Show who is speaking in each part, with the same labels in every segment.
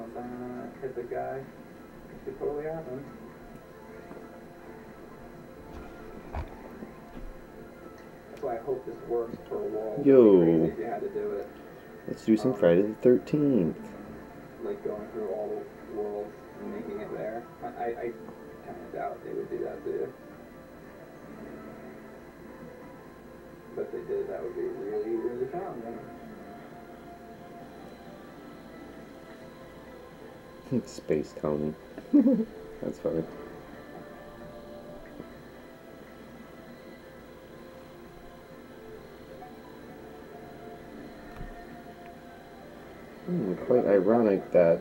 Speaker 1: something and hit the guy. It could totally happen. That's why I hope this works for a wall.
Speaker 2: Yo.
Speaker 1: It'd be crazy if you had to do it.
Speaker 2: Let's do some Friday the 13th.
Speaker 1: Like going through all the worlds and making it there. I kind of doubt they would do that to you. But if they did, that would be really, really fun. Yeah.
Speaker 2: Space Tony. That's funny. Quite ironic that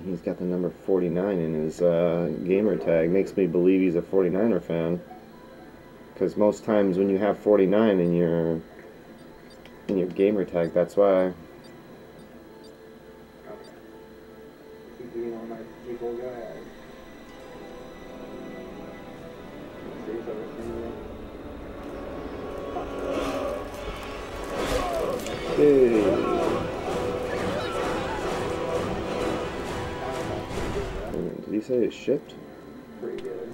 Speaker 2: he's got the number 49 in his gamer tag. Makes me believe he's a 49er fan. Because most times when you have 49 in your gamer tag, that's why.
Speaker 1: Keep being on my people, go ahead.
Speaker 2: Hey. Did he say it shipped?
Speaker 1: Pretty good.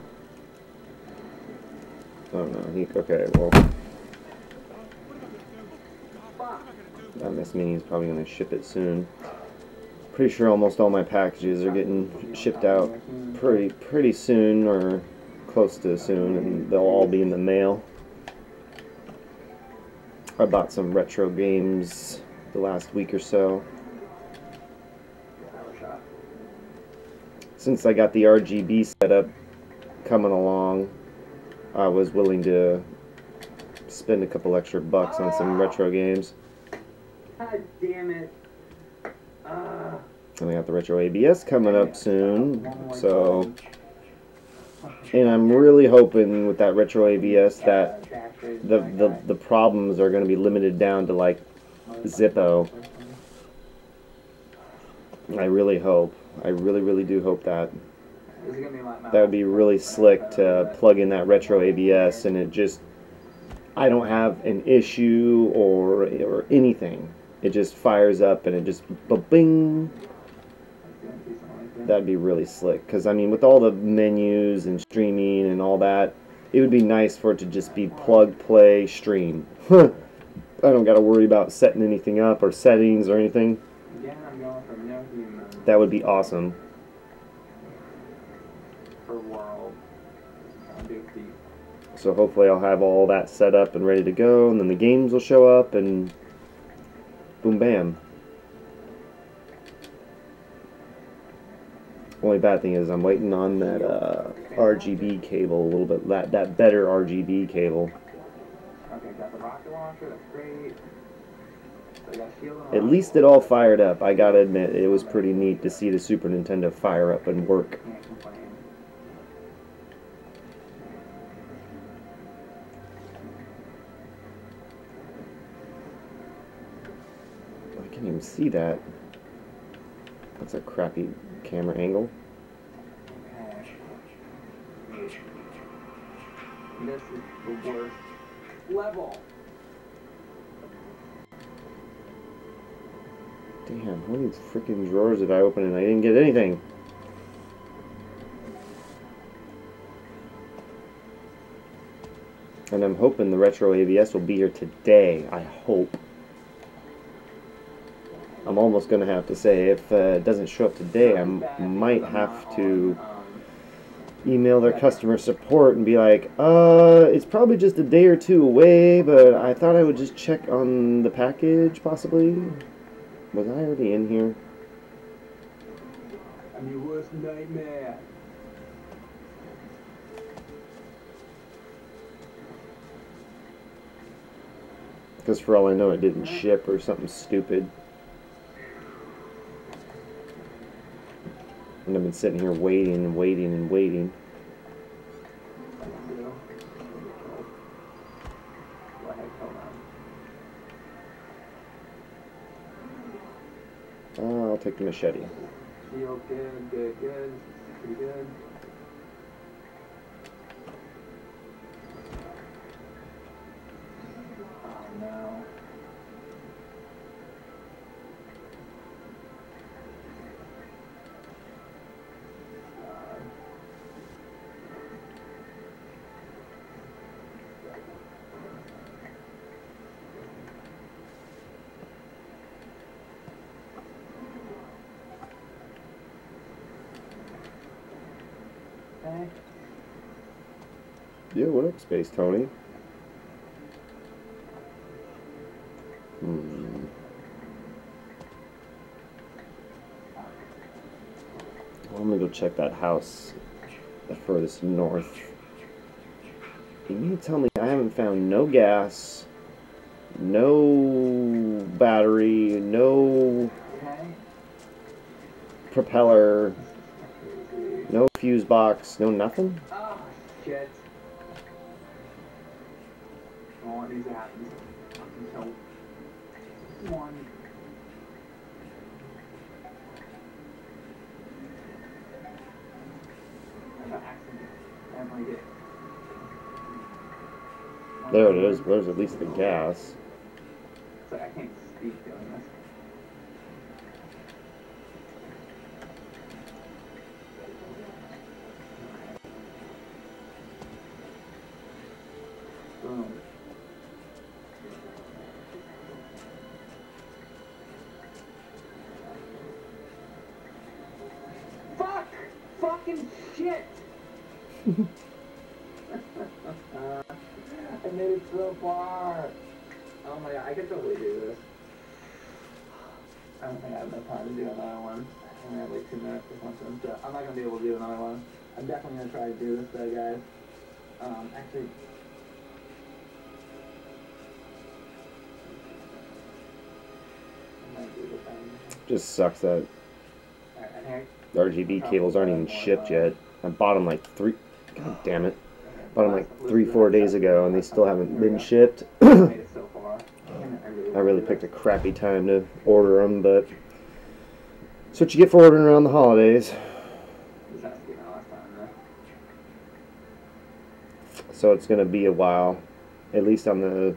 Speaker 2: Oh no, okay, well. That must mean he's probably going to ship it soon. Pretty sure almost all my packages are getting shipped out pretty soon, or close to soon, and they'll all be in the mail. I bought some retro games the last week or so. Since I got the RGB setup coming along, I was willing to spend a couple extra bucks on some retro games.
Speaker 1: God damn it.
Speaker 2: And I got the retro ABS coming up soon, so, and I'm really hoping with that retro ABS that the problems are going to be limited down to like Zippo. I really hope. I really do hope that. That would be really slick to plug in that retro ABS and it just, I don't have an issue or anything. It just fires up and it just bing. That'd be really slick. Because I mean, with all the menus and streaming and all that, it would be nice for it to just be plug, play, stream. I don't got to worry about setting anything up or settings or anything. That would be awesome. So hopefully I'll have all that set up and ready to go, and then the games will show up, and boom bam. Only bad thing is I'm waiting on that RGB cable a little bit, that better RGB cable.
Speaker 1: Okay, got the rocket launcher, that's great.
Speaker 2: At least it all fired up. I gotta admit, it was pretty neat to see the Super Nintendo fire up and work. I can't even see that. That's a crappy camera angle.
Speaker 1: This is the worst level.
Speaker 2: Damn, how many freaking drawers did I open and I didn't get anything? And I'm hoping the retro ABS will be here today. I hope. I'm almost going to have to say, if it doesn't show up today, I might have to email their customer support and be like, it's probably just a day or two away, but I thought I would just check on the package, possibly. Was I already in here?
Speaker 1: I'm your worst nightmare.
Speaker 2: Because for all I know, it didn't ship or something stupid. And I've been sitting here waiting and waiting and waiting. I'll take the machete.
Speaker 1: Feel good, good, good. Pretty good. Oh no.
Speaker 2: Yeah, what up, Space Tony? Well, I'm gonna go check that house the furthest north. You mean to tell me I haven't found no gas, no battery, no propeller, no fuse box, no nothing?
Speaker 1: Oh, shit. I want these to happen. So, one.
Speaker 2: There it is. There's at least the gas.
Speaker 1: It's like I can't speak doing this. Boom. Fuck! Fucking shit! I made it so far. Oh my god, I could totally do this. I don't think I have enough time to do another one. I only have like 2 minutes or something, so I'm not gonna be able to do another one. I'm definitely gonna try to do this though, guys. Actually. I might do this one.
Speaker 2: Just sucks that
Speaker 1: Alright,
Speaker 2: the RGB cables aren't even shipped yet. I bought them like God damn it. Bought them like 3-4 days ago and they still haven't been shipped.
Speaker 1: made it so far.
Speaker 2: I really picked a crappy time to order them, but that's what you get for ordering around the holidays.
Speaker 1: This has to be my last time, though.
Speaker 2: So it's going to be a while, at least on the...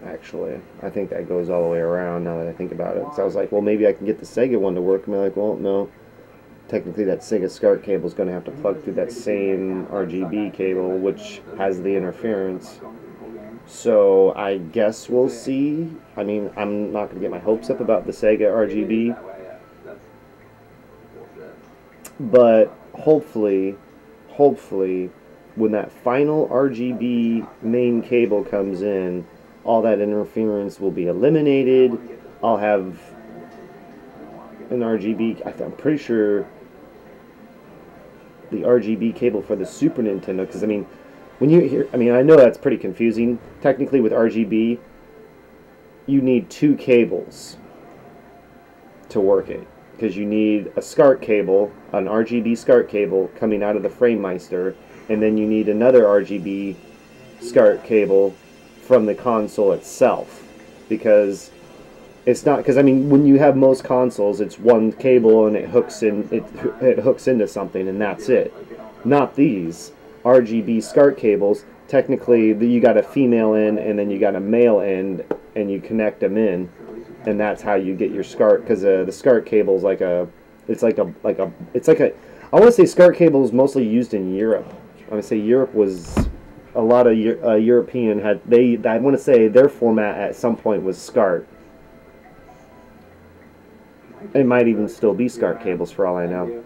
Speaker 2: Actually, I think that goes all the way around now that I think about it. So I was like, well, maybe I can get the Sega one to work. And I'm like, well, no. Technically, that Sega SCART cable is going to have to plug through that same RGB cable, which has the interference. So I guess we'll see. I mean, I'm not going to get my hopes up about the Sega RGB. But hopefully, when that final RGB main cable comes in, all that interference will be eliminated. I'll have an RGB, I'm pretty sure the RGB cable for the Super Nintendo, because I mean, when you hear, I mean, I know that's pretty confusing. Technically with RGB, you need 2 cables to work it, because you need a SCART cable, an RGB SCART cable coming out of the FrameMeister, and then you need another RGB SCART cable from the console itself, because it's not, because I mean, when you have most consoles, it's one cable and it hooks in, it hooks into something and that's it. Not these RGB SCART cables. Technically, you got a female end and then you got a male end, and you connect them in, and that's how you get your SCART. Because the SCART cable is like a, it's like a, I want to say SCART cable is mostly used in Europe. I want to say Europe was. A lot of European had I want to say their format at some point was SCART. It might even still be SCART cables for all I know.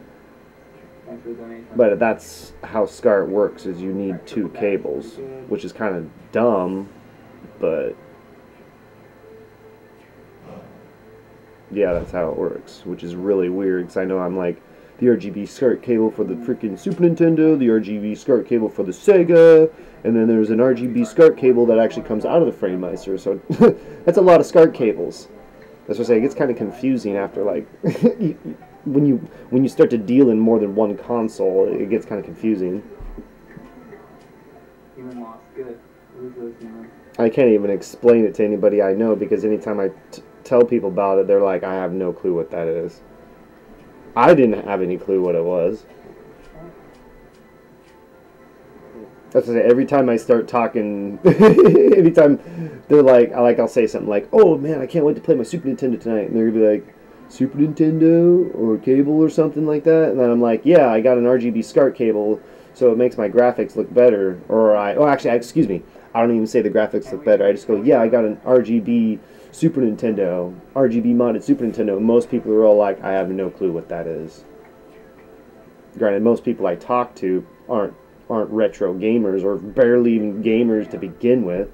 Speaker 2: But that's how SCART works, is you need 2 cables, which is kind of dumb, but yeah, that's how it works, which is really weird, because I know I'm like, the RGB SCART cable for the freaking Super Nintendo, the RGB SCART cable for the Sega, and then there's an RGB SCART cable that actually comes out of the FrameMeister, so that's a lot of SCART cables. That's what I'm saying, it gets kind of confusing after, like, when you start to deal in more than one console, it gets kind of confusing. I can't even explain it to anybody I know, because anytime I tell people about it, they're like, I have no clue what that is. I didn't have any clue what it was. That's what I say, every time I start talking, anytime they're like, I'll say something like, oh man, I can't wait to play my Super Nintendo tonight. And they're going to be like, Super Nintendo or cable or something like that? And then I'm like, yeah, I got an RGB SCART cable, so it makes my graphics look better. Or actually, excuse me, I don't even say the graphics look better. I just go, yeah, I got an RGB Super Nintendo, RGB modded Super Nintendo. Most people are all like, I have no clue what that is. Granted, most people I talk to aren't retro gamers or barely even gamers to begin with.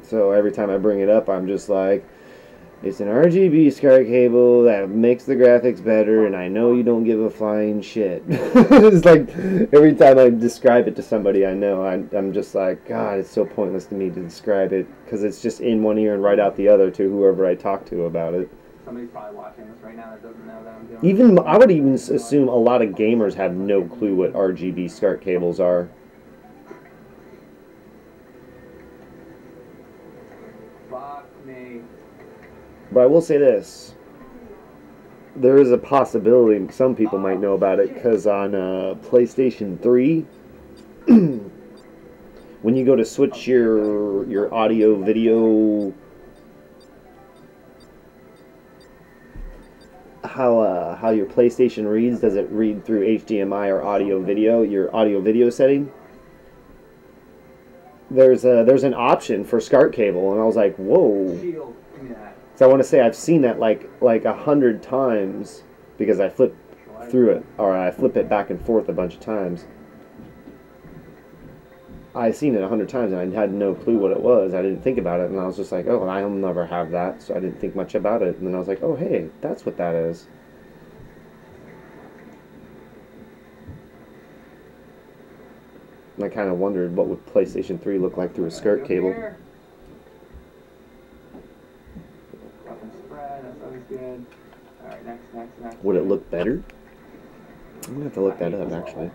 Speaker 2: So every time I bring it up, I'm just like, it's an RGB SCART cable that makes the graphics better, and I know you don't give a flying shit. It's like, every time I describe it to somebody I know, I'm just like, God, it's so pointless to me to describe it, because it's just in one ear and right out the other to whoever I talk to about it.
Speaker 1: Somebody's probably watching this right now that doesn't know that I'm doing
Speaker 2: Even, I would even assume a lot of gamers have no clue what RGB SCART cables are.
Speaker 1: Fuck me.
Speaker 2: But I will say this. There is a possibility some people might know about it, because on PlayStation 3, when you go to switch your audio video, how your PlayStation reads, does it read through HDMI or audio video, your audio video setting? There's an option for SCART cable, and I was like, whoa. So I want to say I've seen that like 100 times, because I flip through it, or I flip it back and forth a bunch of times. I've seen it 100 times, and I had no clue what it was. I didn't think about it, and I was just like, oh, I'll never have that, so I didn't think much about it. And then I was like, oh, hey, that's what that is. And I kind of wondered what would PlayStation 3 look like through a SCART cable.
Speaker 1: Good. All right, next.
Speaker 2: Would it look better? I'm gonna have to look that up, actually.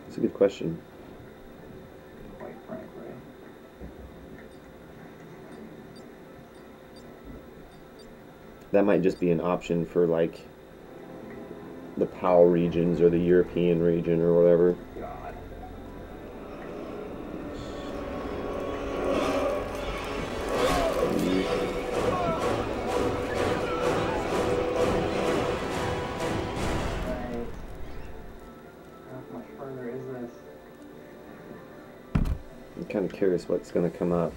Speaker 2: It's a good question.
Speaker 1: Quite frankly.
Speaker 2: That might just be an option for like the PAL regions or the European region or whatever.
Speaker 1: God.
Speaker 2: I'm kind of curious what's going to come up.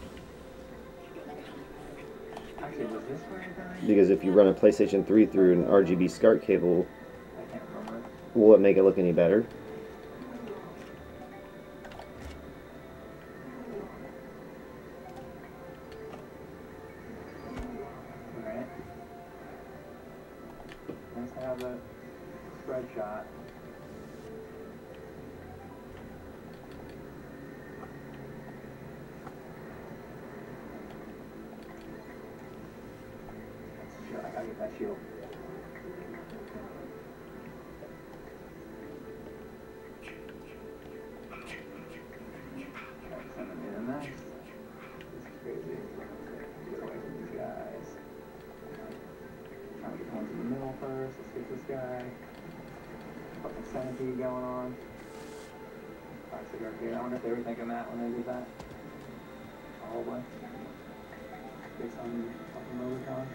Speaker 1: Actually, was this where it died?
Speaker 2: Because if you run a PlayStation 3 through an RGB SCART cable,
Speaker 1: I can't remember.
Speaker 2: Will it make it look any better?
Speaker 1: Alright. Let's have a spread shot. I gotta get that shield. Sending me the next. This is crazy. Get away from these guys. Trying to get ones in the middle first. Let's get this guy. Fucking centipede going on. Alright, cigar kid. I wonder if they were thinking that when they did that. Probably. Based on fucking Rubicon.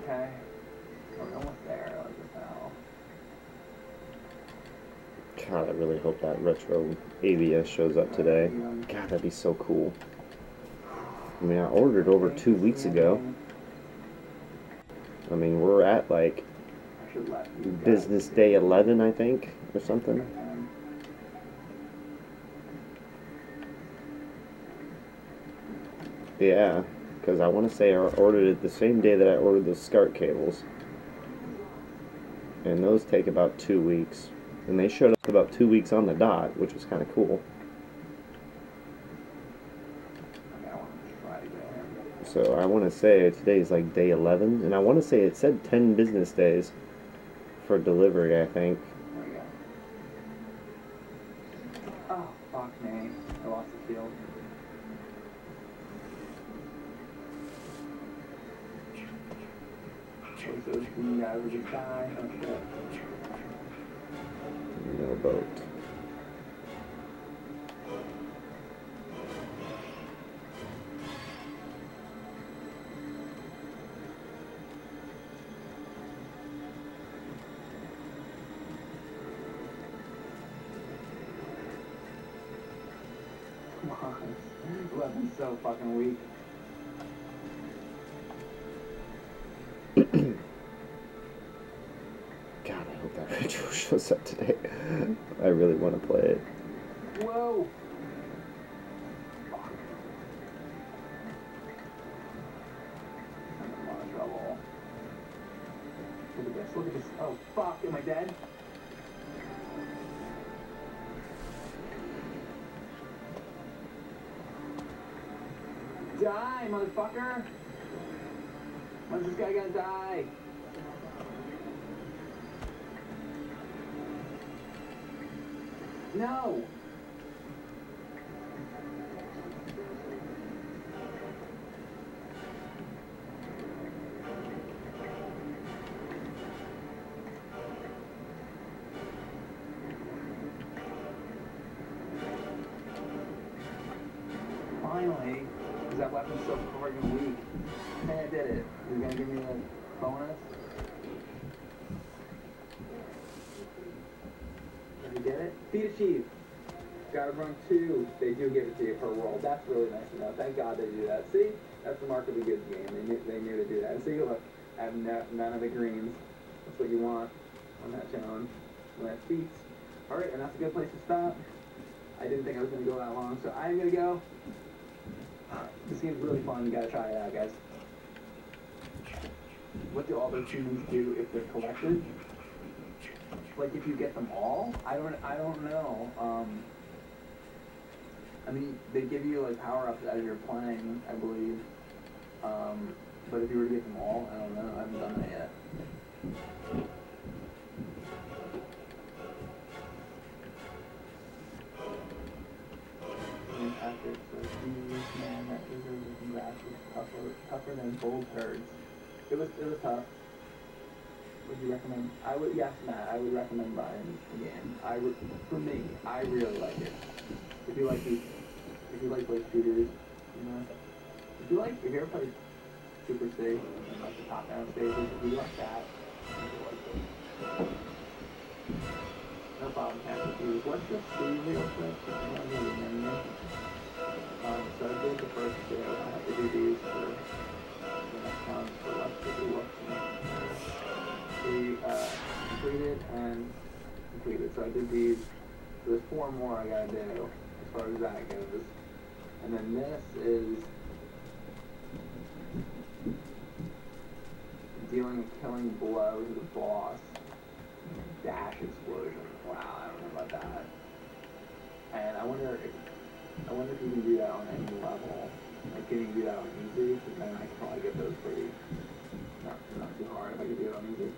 Speaker 1: Okay. We're almost there, like this now.
Speaker 2: God, I really hope that retro ABS shows up today. God, that'd be so cool. I mean, I ordered over 2 weeks ago. I mean, we're at like business day 11, I think, or something. Yeah, because I want to say I ordered it the same day that I ordered the SCART cables. And those take about 2 weeks. And they showed up about 2 weeks on the dot, which was kind of cool. So I want to say today's like day 11, and I want to say it said 10 business days for delivery, I think.
Speaker 1: There we go. Oh, fuck me. I lost the shield. So those guys would just die. Oh shit.
Speaker 2: No boat.
Speaker 1: weapon's so fucking weak.
Speaker 2: God, I hope that retro shows up today. I really want to play it.
Speaker 1: Whoa! Fuck. I'm in a lot of trouble. Look at this, look at this. Oh, fuck, am I dead? Die, motherfucker! When's this guy gonna die? No! Finally, because that weapon's so friggin' weak. Hey, I did it. You're gonna give me a bonus? Did you get it? Feat achieved. Gotta run 2. They do give it to you per world. That's really nice to know. Thank God they do that. See? That's the mark of a good game. They knew to do that. And see, look, I have none of the greens. That's what you want on that challenge. And that's feats. Alright, and that's a good place to stop. I didn't think I was going to go that long, so I'm going to go. This game's really fun. You gotta try it out, guys. What do all those humans do if they're collected? Like, if you get them all? I don't know. I mean, they give you, like, power-ups as you're playing, I believe. But if you were to get them all, I don't know. I haven't done that yet. Tactics, like, man, that is tougher than gold turds. It was tough. Would you recommend? Yes, Matt, I would recommend buying the game. For me, I really like it. If you like like shooters, you know, if you ever played Super Stage, like the top-down stages, if you like that, you'll like it. No problem, Captain Hughes. Let's just see real quick. So I did the first two. I have to do these for the next one. So let's take a look. Completed and completed. So I did these. So there's 4 more I gotta do as far as that goes. And then this is dealing a killing blow to the boss. Dash explosion. Wow, I don't know about that. And I wonder if you can do that on any level. Like, can you do that on easy? Because then I could probably get those pretty not too hard if I could do it on easy.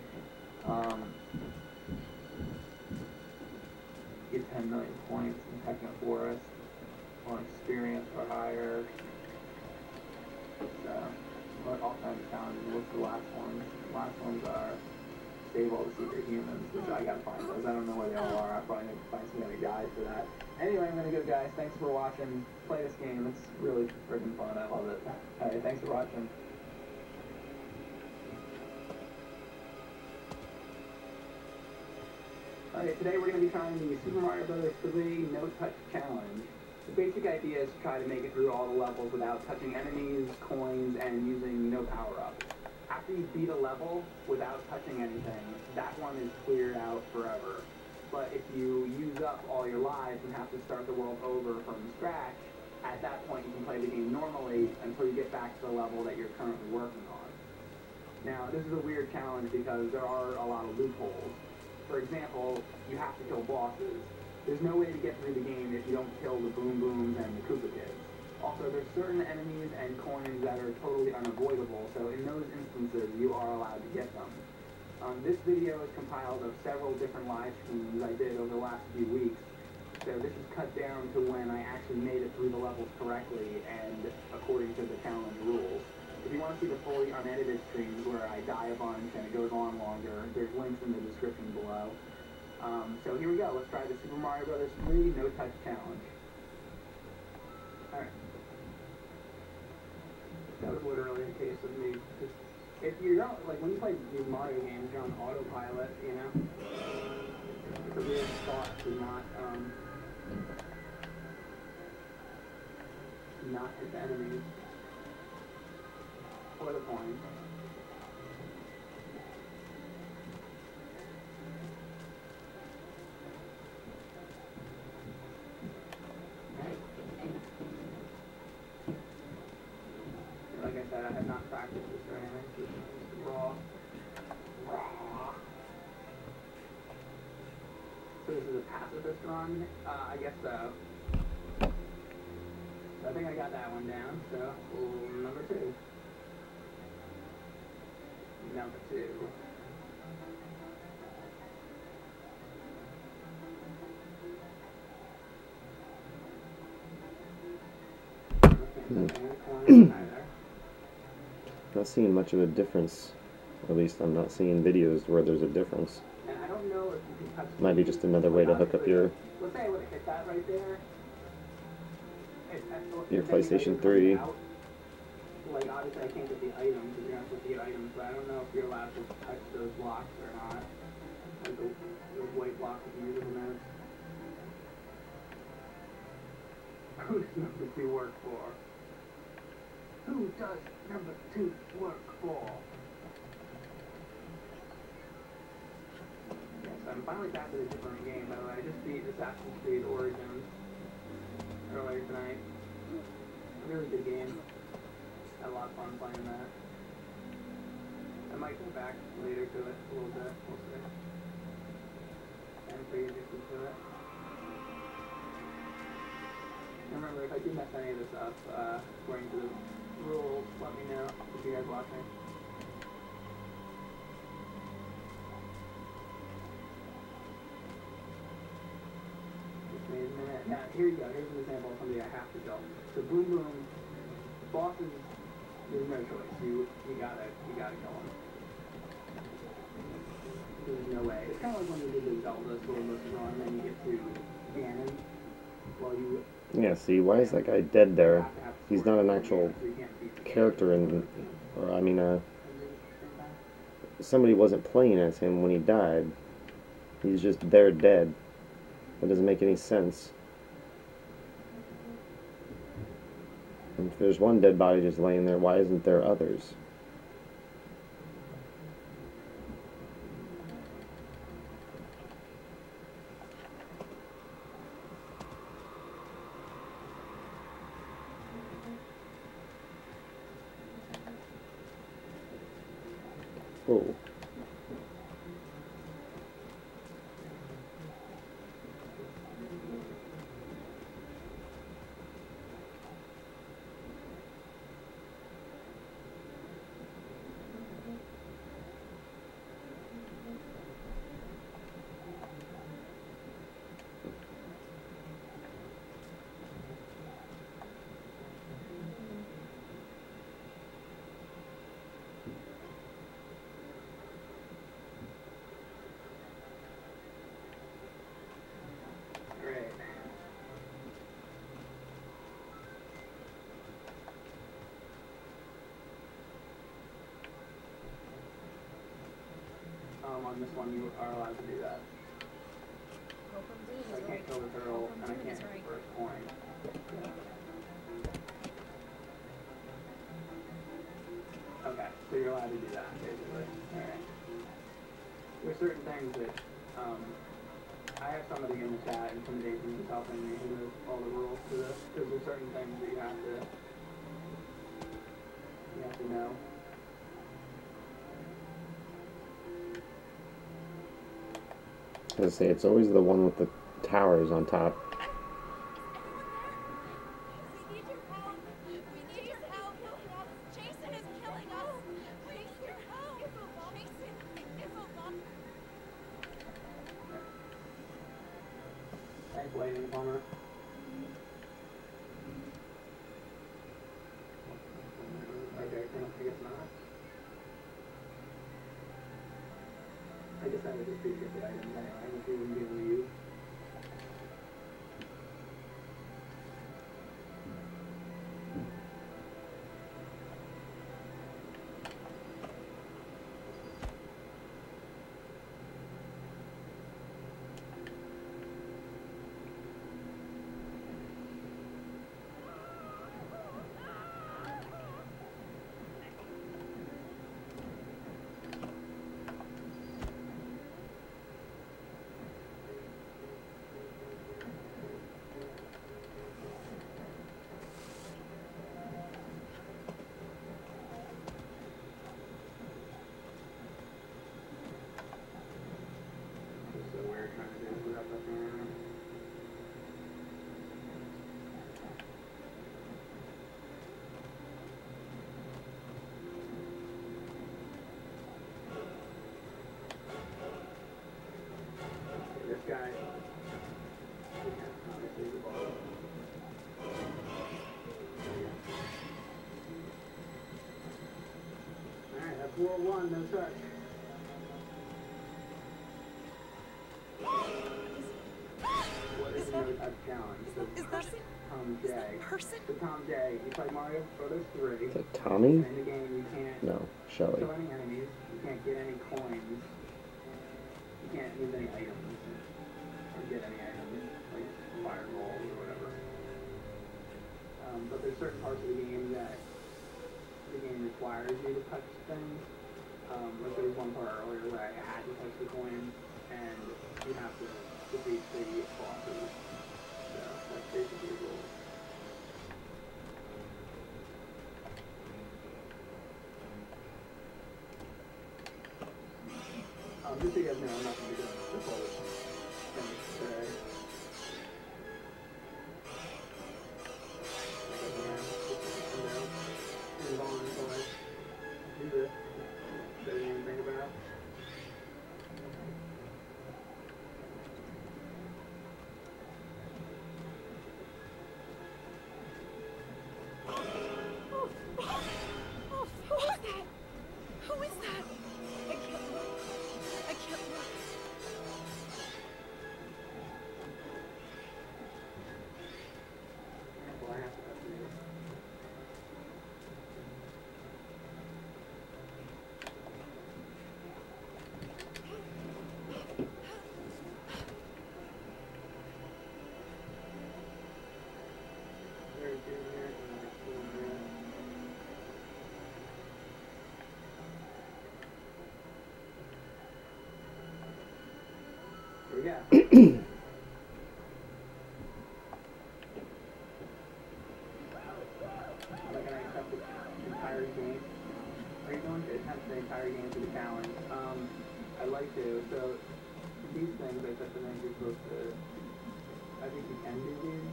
Speaker 1: Get 10 million points in Techno Forest on experience or higher. So, all kinds of challenges. What's the last ones? The last ones are save all the secret humans, which I gotta find those. I don't know where they all are. I probably need to find some other guide for that. Anyway, I'm gonna go, guys. Thanks for watching. Play this game. It's really freaking fun. I love it. Alright, thanks for watching. Alright, today we're gonna be trying the Super Mario Bros. 3 No Touch Challenge. The basic idea is to try to make it through all the levels without touching enemies, coins, and using no power-ups. After you beat a level without touching anything, that one is cleared out forever. But if you use up all your lives and have to start the world over from scratch, at that point you can play the game normally until you get back to the level that you're currently working on. Now, this is a weird challenge because there are a lot of loopholes. For example, you have to kill bosses. There's no way to get through the game if you don't kill the Boom Booms and the Koopa Kids. Also, there's certain enemies and coins that are totally unavoidable, so in those instances, you are allowed to get them. This video is compiled of several different live streams I did over the last few weeks, so this is cut down to when I actually made it through the levels correctly and according to the challenge rules. If you want to see the fully unedited streams where I die a bunch and it goes on longer, there's links in the description below. So here we go. Let's try the Super Mario Bros. 3 No Touch Challenge. Alright. That was literally a case of me. If you're not, like, when you play these Mario games, you're on autopilot, you know? It's a weird thought to not, not hit the enemies or the points. Like I said, I have not practiced this or anything. This is raw. So this is a pacifist run? I guess so. So I think I got that one down. So number 2. Number 2.
Speaker 2: Not seeing much of a difference. At least I'm not seeing videos where there's a difference.
Speaker 1: And I don't know if you can touch
Speaker 2: Might be just another way to hook up your
Speaker 1: let's say I would have hit that right there.
Speaker 2: PlayStation 3.
Speaker 1: Like obviously I can't get the items because you're not supposed to get items, but I don't know if you're allowed to touch those blocks or not. Like those white blocks if you use them as. Who does number 2 work for? Who does number 2 work for? Yes, I'm finally back to the different game, by the way. I just beat Assassin's Creed Origins earlier tonight. A really good game. Had a lot of fun playing that. I might go back later to it a little bit. We'll see. I'm pretty addicted to it. Remember, if I do mess any of this up, according to the rules, let me know if you guys watching. Just wait a minute. Now, here you go. Here's an example of something I have to kill. So, boom, boom. Bosses, there's no choice. You gotta kill him. There's no way. It's kind of like when you did the Zelda Swordless run, and then you get to Ganon. While you
Speaker 2: Yeah, see, why is that guy dead there? He's not an actual character in, or I mean, somebody wasn't playing as him when he died. He's just there dead. That doesn't make any sense. And if there's one dead body just laying there, why isn't there others? Oh.
Speaker 1: Great. On this one, you are allowed to do that. So I can't kill the turtle, and I can't hit the first coin. Okay, so you're allowed to do that, basically. Alright. There's certain things that, I have somebody in the chat, Intimidation, who's helping me, who knows all the rules to this, because there's certain things that you have to know.
Speaker 2: I was gonna say, it's always the one with the towers on top.
Speaker 3: We need your help. We need your help. Jason is killing us. We need your help. Jason,
Speaker 1: Thanks, Lady Plumber. Okay, I guess not. I guess I would just be to get the items anyway, which we wouldn't be able to use. World 1, no touch. What is the no touch challenge?
Speaker 3: Is that
Speaker 1: Tom J.
Speaker 3: person?
Speaker 1: So Tom J, you play Mario Brothers 3.
Speaker 2: Is that Tommy?
Speaker 1: And in the game you can't
Speaker 2: No, Shelly.
Speaker 1: kill any enemies, you can't get any coins, you can't use any items, or get any items, like fireballs or whatever. But there's certain parts of the game that the game requires you to touch things. Like there was one part earlier where I had to touch the coins, and you have to defeat the bosses. So that's basically the rules. Just so you guys know, I'm not going to be doing the whole thing today. Move on until I do this. Is there anything to think about?
Speaker 3: Oh, who is that? Who is that? I can't look. I can't look.
Speaker 1: Well, I have to have to. Very good here, and I see here. Here we go. I'm not gonna accept the entire game. Are you going to attempt the entire game for the challenge? I'd like to. So these things, I said the things you're supposed to. I think you can do these.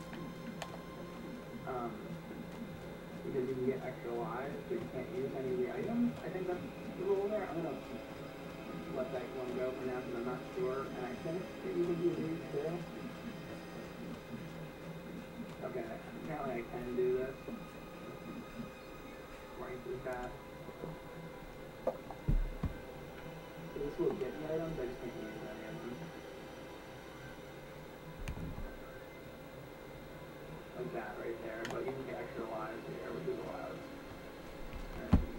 Speaker 1: Because you can get extra lives, but you can't use any of the items. I think that's the rule there. I'm gonna let that one go for now because I'm not sure. And I think that you can do these too. Okay, apparently I can do this. Running through fast. So this will get the items, I just can't use any of them. Like that right there, but you can get extra lives here, which is allowed.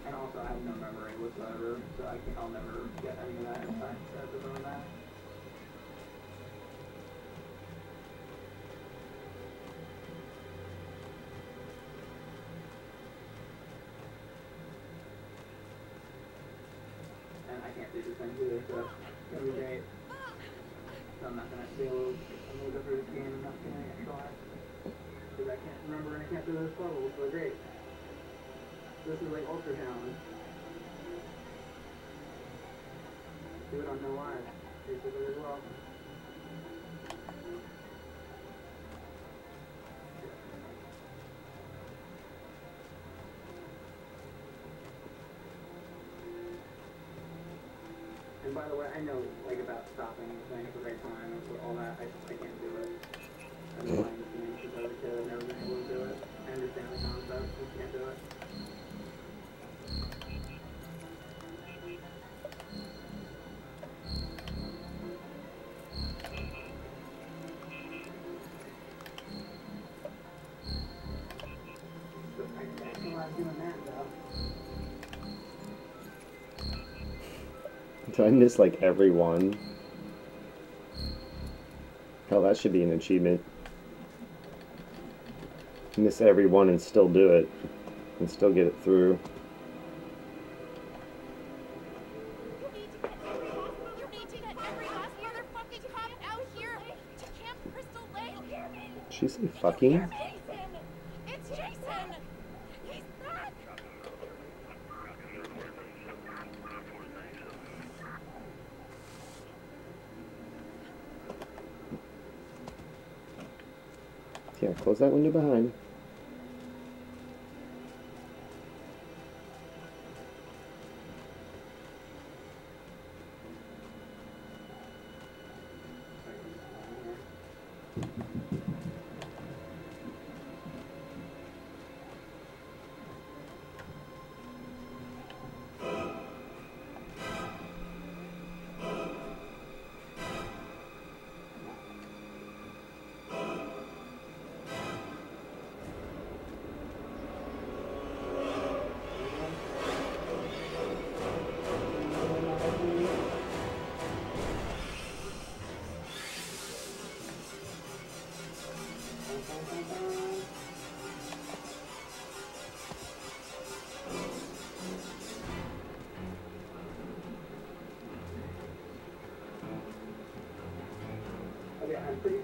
Speaker 1: And also I have no memory whatsoever, so I'll never get any of that inside of doing that. And I can't do these things either, so it's gonna be great. So I'm not gonna be a little bit for this game and not getting any extra lives. Because I can't remember and I can't do those puzzles, so great. This is like ultra challenge. Do it on no lives, basically as well. And by the way, I know like about stopping the thing at the right time and all that. I can't do it. I've been playing this game since I was a kid. I've never been able to do it. I understand the concept, just can't do it. So I specialize doing that though.
Speaker 2: Did I miss like every one? Hell, that should be an achievement. Miss every one and still do it. And still get it through.
Speaker 3: You need to get every last motherfucking cop out here to Camp Crystal Lake.
Speaker 2: Did she say fucking?
Speaker 3: Jason! It's Jason! He's back!
Speaker 2: Yeah, close that window behind.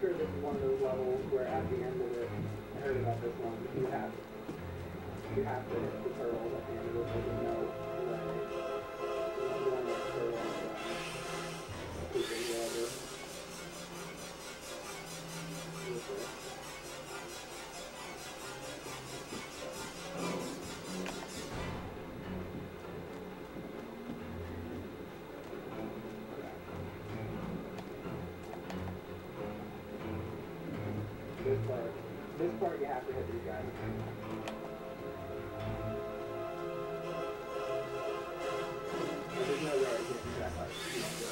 Speaker 1: sure this is one of those levels where at the end of it, I heard about this one, you have to hit the turtles at the end of it, so there's no way. You want to hit turtles, whatever. This part you have to hit these guys. There's no way I can do that part. You don't do it.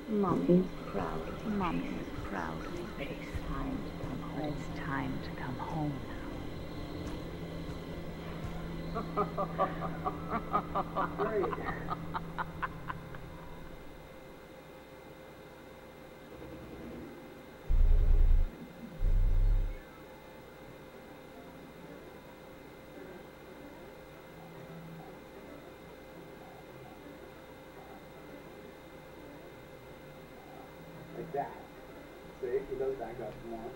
Speaker 4: Mommy's proud. Mommy's proud. It's time to come home. It's time to come home now.
Speaker 1: Great. Like that. See, he goes back up more.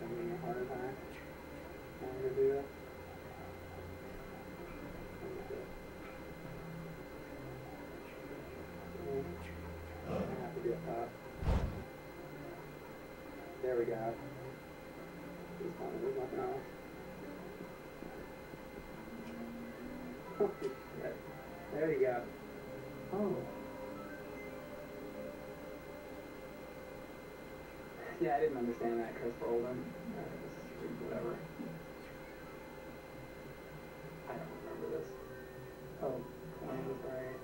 Speaker 1: Having a heart attack. Trying to do it. I have to be up top. There we go. There's nothing else. Holy shit. There you go. Oh. Yeah, I didn't understand that, Chris Bolden. Whatever. I don't remember this. Oh, coin was right.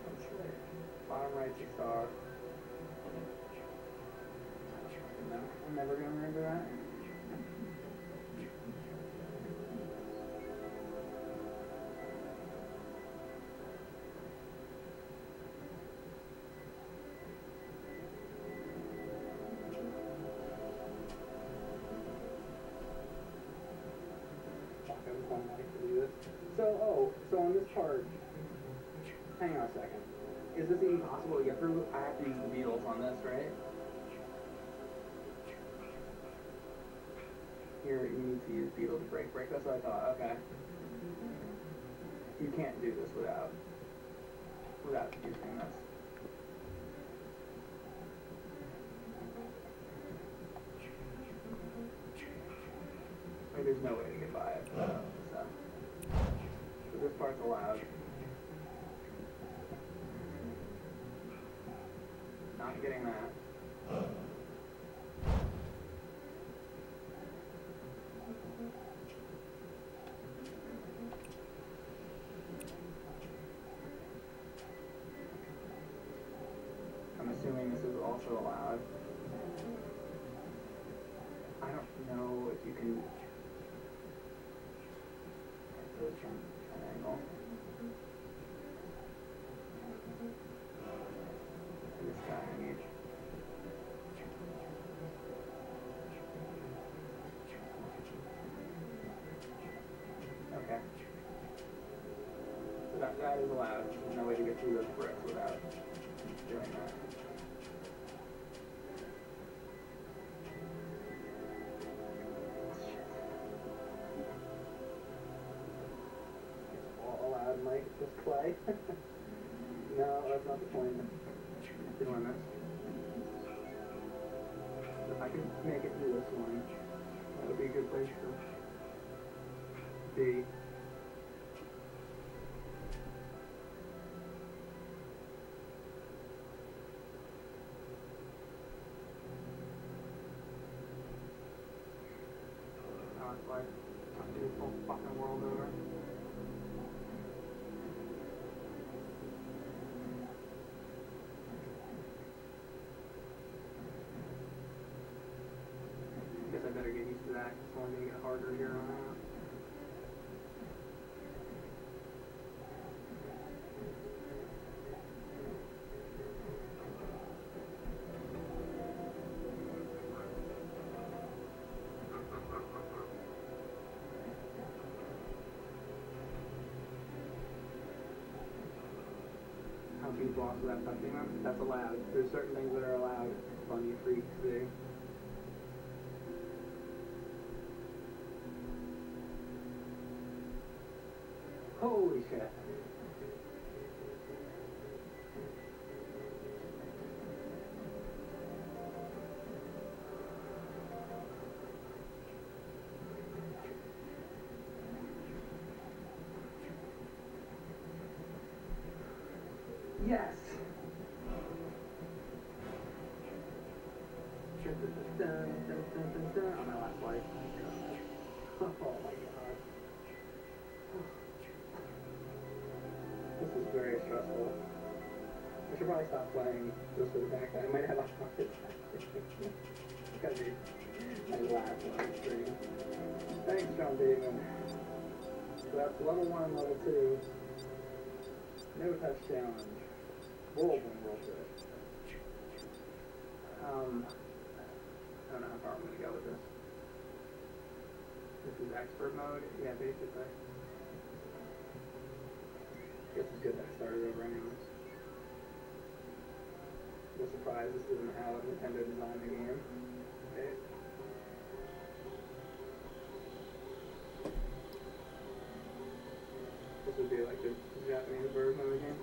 Speaker 1: That's right. Bottom right's a star. No, I'm never gonna remember that. So on this part, hang on a second. Is this even possible to get through? I have to use the beetles on this, right? Here, you need to use beetle to break. That's what I thought. Okay. You can't do this without using this. Like, there's no way to get by it. So this part's allowed. Not getting that. I'm assuming this is also allowed. I don't know if you can triangle. This guy I need. Okay, That is allowed. There's no way to get through those bricks without doing that. All allowed, Mike. Just play. No, that's not the point of doing this. If I could make it through this one, that would be a good place to be. Now it's like this whole fucking world over. Guess I better get used to that. It's only gonna get harder here on out. How beat blocks without touching them? That's allowed. There's certain things that are allowed. Bunny freaks do. Holy shit. Yes. Dun, dun, dun, dun, dun, dun. On my last life. Oh my god. This is very stressful. I should probably stop playing just for the fact that I might have a heart attack. It's gotta be my last one stream. Thanks, John David. So that's level 1, level 2. No touch challenge. Whirlwind real good. I don't know how far I'm gonna go with this. This is expert mode? Yeah, basically. Guess it's good that I started over anyways. No surprise, this isn't how Nintendo designed the game. Okay. This would be like the Japanese version of the game.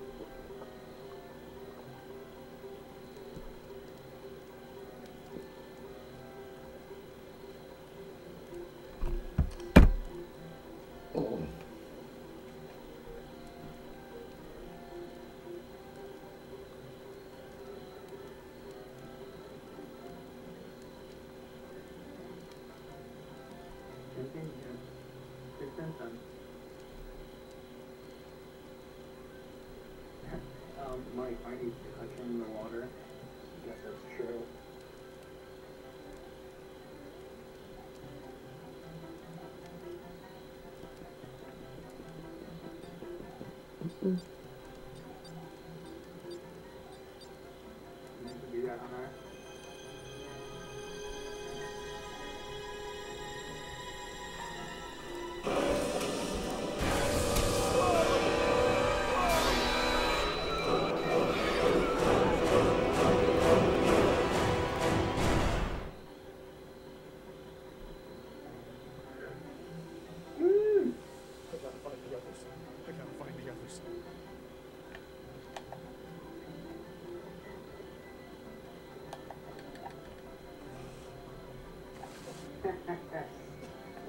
Speaker 1: Mike, I need touching the water. I guess that's true. You have to do that on there.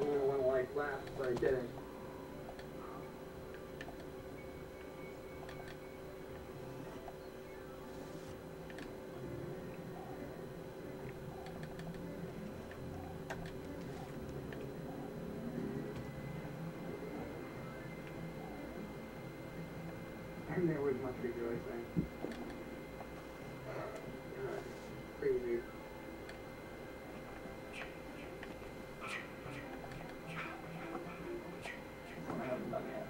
Speaker 1: Only one life left, but I didn't. And there was much rejoicing. God, crazy. I haven't done yet.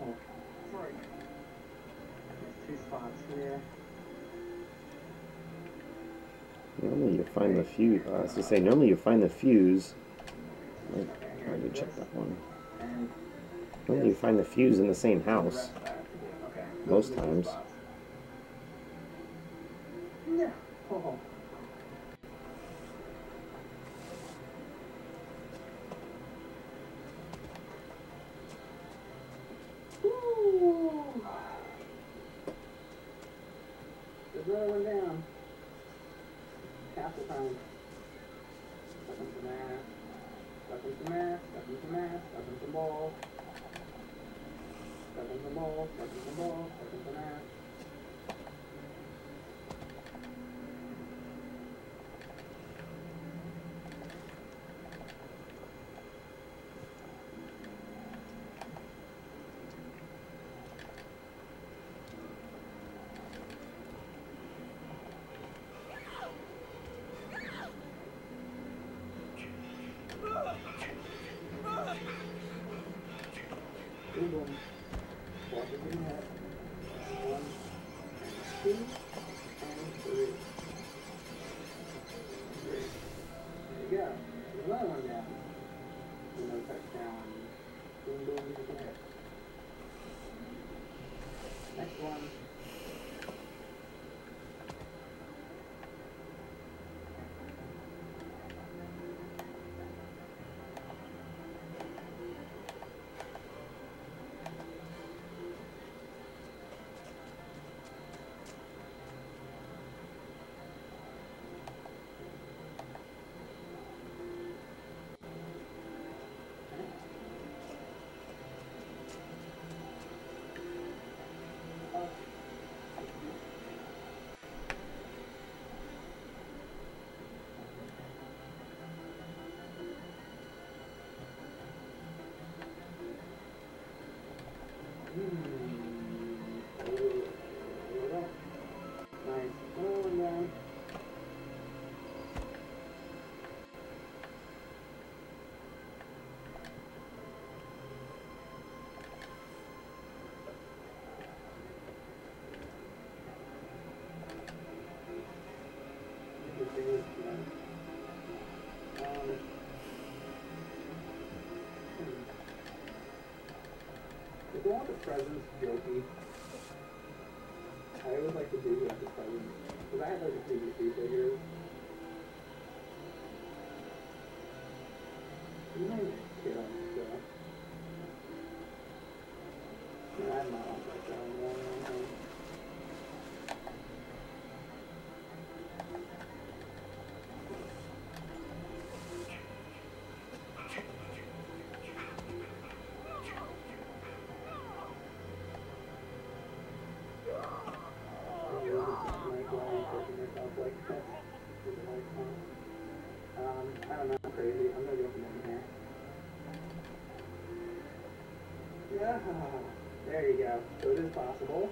Speaker 1: Oh, sorry. Yeah.
Speaker 2: Normally you find the fuse. I was to say, normally you find the fuse. Like, I already checked that one.
Speaker 1: And
Speaker 2: Normally you find the fuse in the same
Speaker 1: the
Speaker 2: house.
Speaker 1: rest I have to do. Okay.
Speaker 2: Most
Speaker 1: Those are the
Speaker 2: times.
Speaker 1: spots. Yeah. Oh. Woo. There's another one down. Castle time. Stuck in some ass. Stuck in some ass. Stuck in some ass. Stuck in some balls. Stuck in some balls. Stuck in some balls. Stuck in some ass. Boom, boom. Walk it in your head. 1, 2, and 3. Great. There you go. There's another one down. No touchdown. Boom, boom, hit the head. Next one. Nice. Another one down. If they want the presents jokey, I always like to do like the presents. Because I have like the PVC figures. You might get on stuff. Yeah, I'm not on that one. I don't know, I'm crazy. I'm gonna go from in here. Yeah, there you go. So it is possible.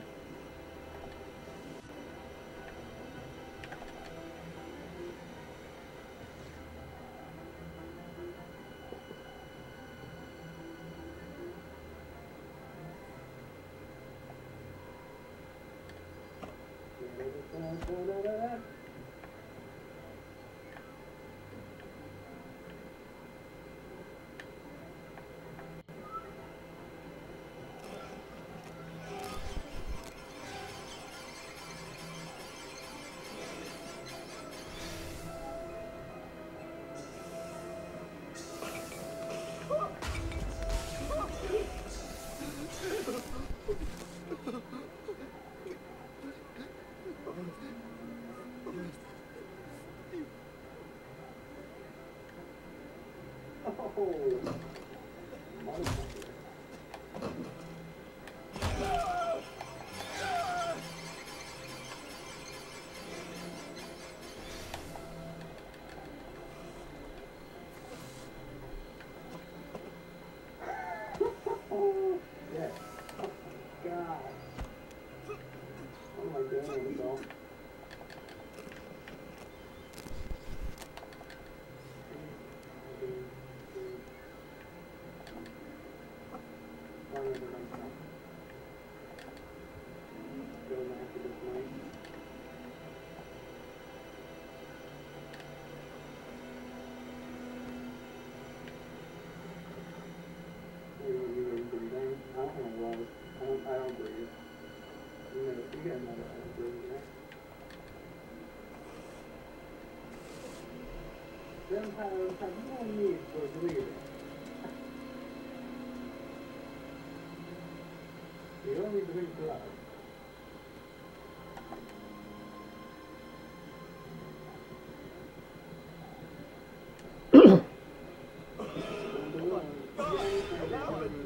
Speaker 1: Oh, yes. God. What am I doing with myself? sometimes have no need for bleeding. You don't need to drink blood.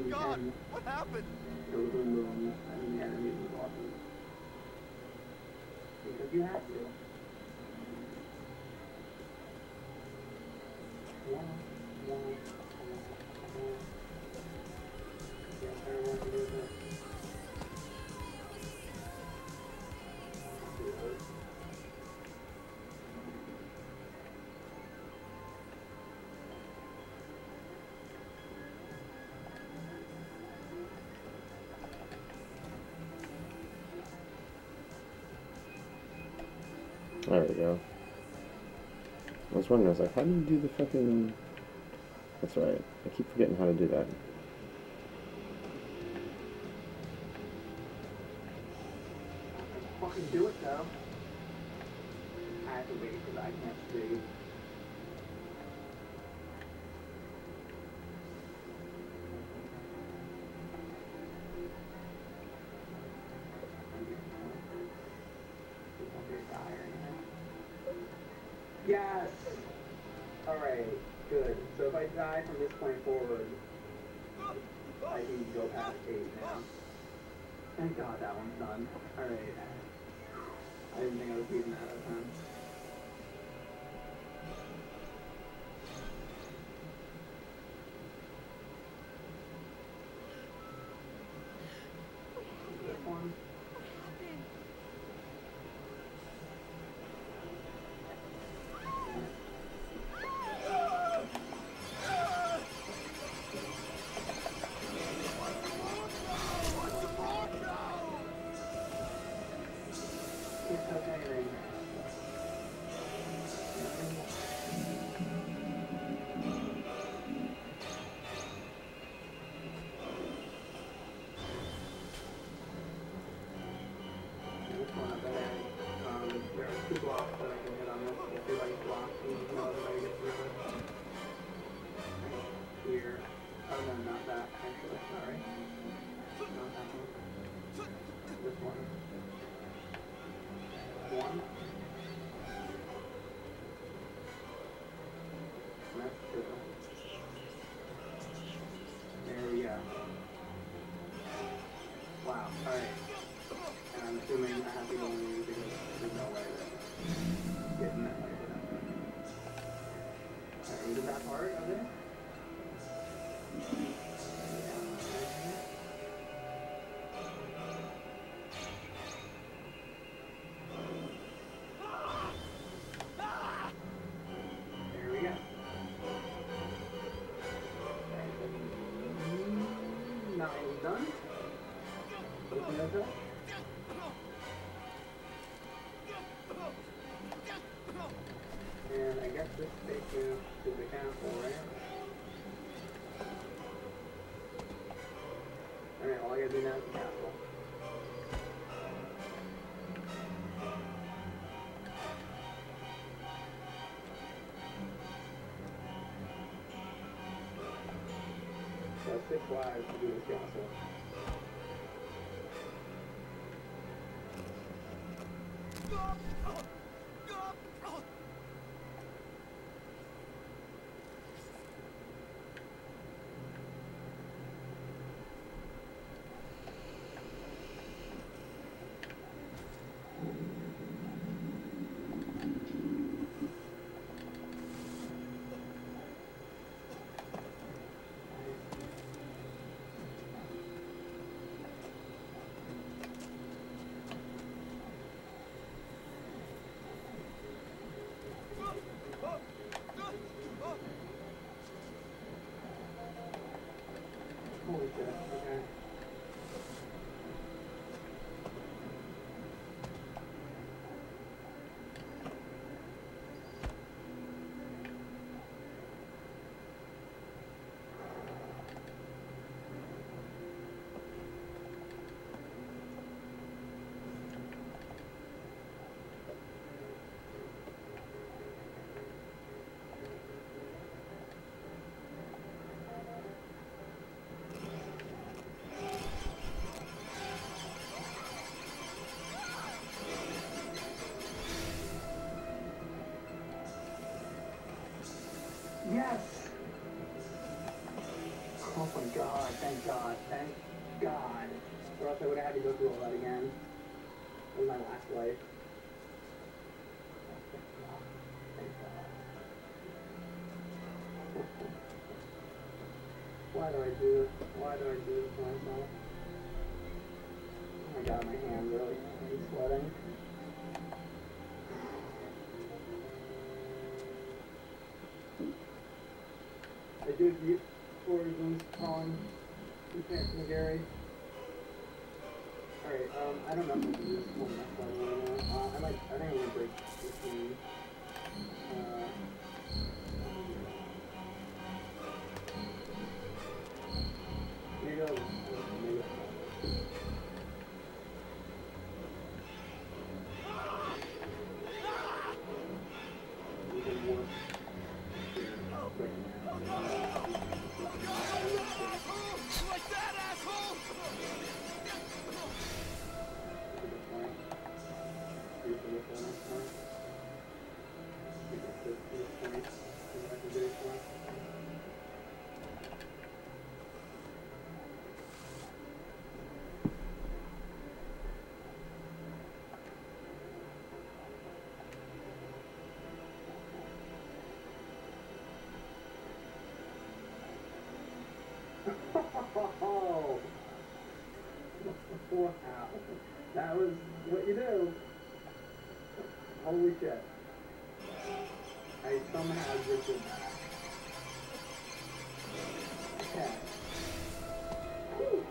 Speaker 5: God, what happened?
Speaker 1: And the enemy was awesome. Because you have to. Yes, everyone can do this.
Speaker 2: There we go. I was wondering, I was like, how do you do the fucking... That's right. I keep forgetting how to do that.
Speaker 1: Fucking do it though. I have to wait because I can't see. Yes! Alright, good. So if I die from this point forward, I can go past 8 now. Thank God that one's done. Alright. I didn't think I was beating that at the time. This one. It's okay, then. This one up there, there are 2 blocks that I can hit on this. The 2 light blocks, and you know that I get through it. Right here. Oh no, not that, actually. Sorry. Not that one. This one. 1. And that's 2. There we go. Wow, alright. And I'm assuming I have to go in these because there's no way that getting that way would happen. Alright, we did that part of it. There we go. Alright, 9 done. Open those up. And I guess this takes you to the castle, right? Alright, all I gotta do now is the castle. So 6 lives to do this castle. Holy shit, okay. Yes! Oh my god, thank God, thank God. Or else I would have had to go through all that again. That was my last life. Thank God. Why do I do this? Why do I do this to myself? Oh my god, my hands are like sweating. I did get origins on Lieutenant McGarry. Alright, I don't know if I can do this one next time right now. I think I'm gonna break this game. Maybe I'll maybe
Speaker 5: Like that, asshole!
Speaker 1: Oh, wow. That was what you do. Holy shit. I somehow just did that. Okay. Woo.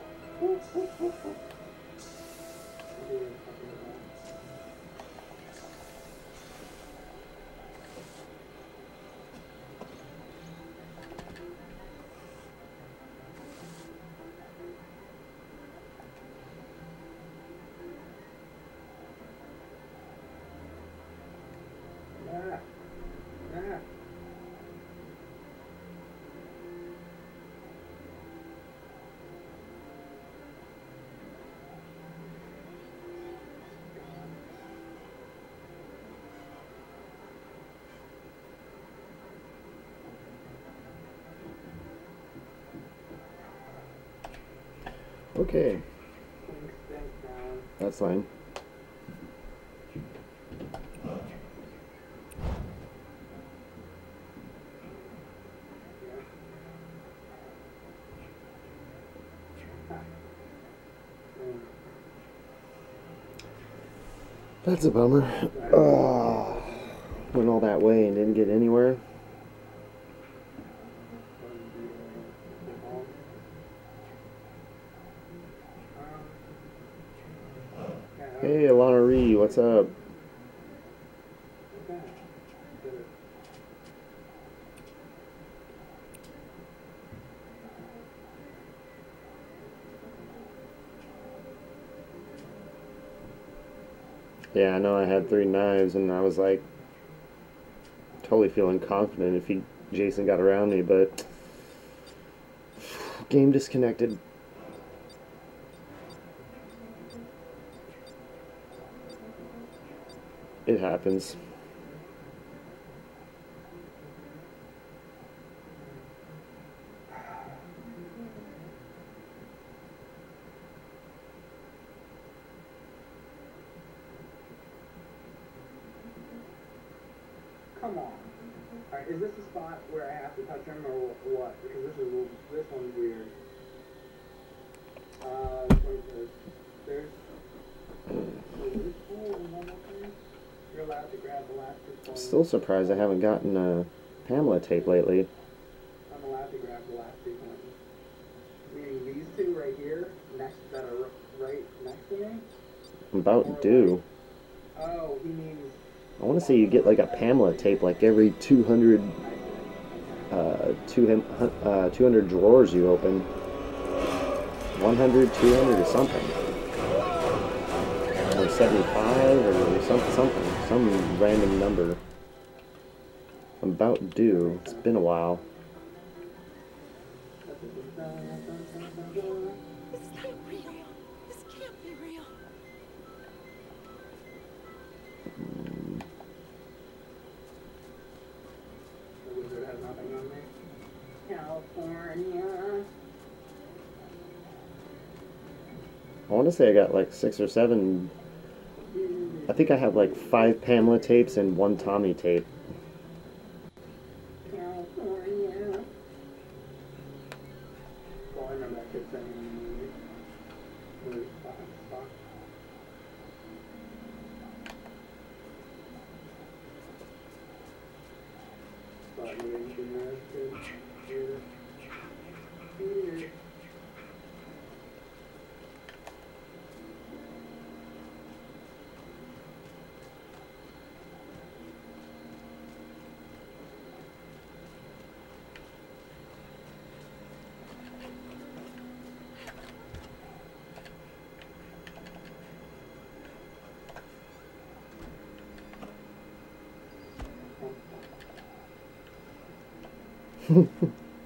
Speaker 2: Okay, that's fine. That's a bummer. Went all that way and didn't get anywhere. Hey, Alana Ree, what's up? Yeah, I know I had 3 knives, and I was like totally feeling confident if Jason got around me, but game disconnected. It happens.
Speaker 1: Come on. Alright, is this a spot where I have to touch him or what? Because this one's weird. This one's good. There's a loophole in one of them. You're allowed to grab the last 2 points.
Speaker 2: Still surprised I haven't gotten a Pamela tape lately.
Speaker 1: I'm allowed to grab the last 2 points. Meaning these 2 right here, that are right next to me.
Speaker 2: I'm about due.
Speaker 1: Oh, he means.
Speaker 2: I want to say you get like a Pamela tape like every 200 drawers you open. 100, 200 or something. Or 75 or something. Some random number. I'm about due. It's been a while.
Speaker 3: This is not real. This can't be real.
Speaker 1: The wizard has nothing on me.
Speaker 2: I want to say I got like 6 or 7. I think I have like 5 Pamela tapes and 1 Tommy tape.
Speaker 1: California. Oh, I remember that kid saying in the movie. Really fuck. But movie in the kid. Weird.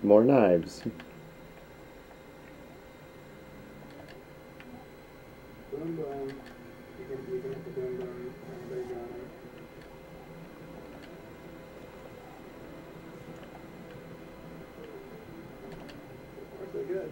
Speaker 2: More knives.
Speaker 1: Boom boom. You can hit the boom boom. Everybody got it. We're so good.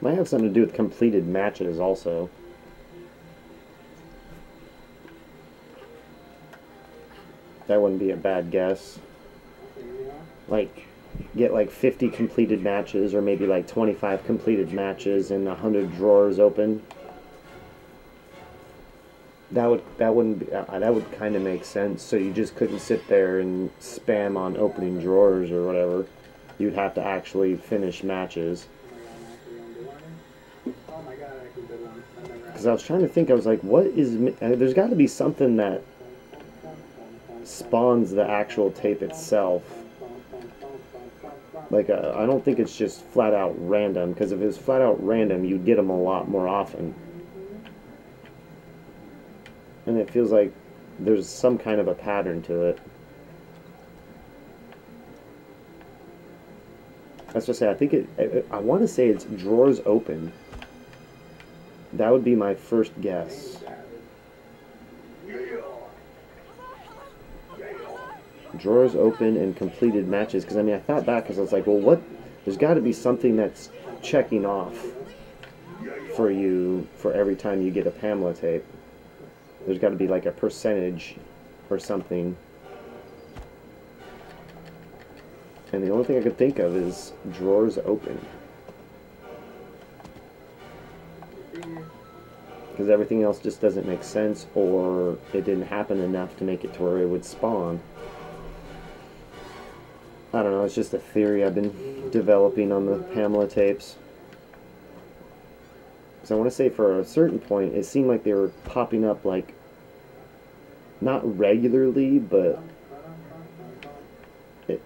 Speaker 2: Might have something to do with completed matches also. That wouldn't be a bad guess. Like, get like 50 completed matches, or maybe like 25 completed matches and 100 drawers open. That would kind of make sense. So you just couldn't sit there and spam on opening drawers or whatever. You'd have to actually finish matches.
Speaker 1: Oh my god, I actually did one.
Speaker 2: Because I was trying to think, I was like, what is... there's got to be something that spawns the actual tape itself. Like, I don't think it's just flat out random, because if it was flat out random, you'd get them a lot more often. And it feels like there's some kind of a pattern to it. Let's just say, I think I want to say it's drawers open. That would be my first guess. Drawers open and completed matches. Because, I mean, I thought back because I was like, well, what? There's got to be something that's checking off for you for every time you get a Pamela tape. There's got to be like a percentage or something. And the only thing I could think of is drawers open. Because everything else just doesn't make sense, or it didn't happen enough to make it to where it would spawn. I don't know, it's just a theory I've been developing on the Pamela tapes. Because I want to say for a certain point, it seemed like they were popping up like, not regularly, but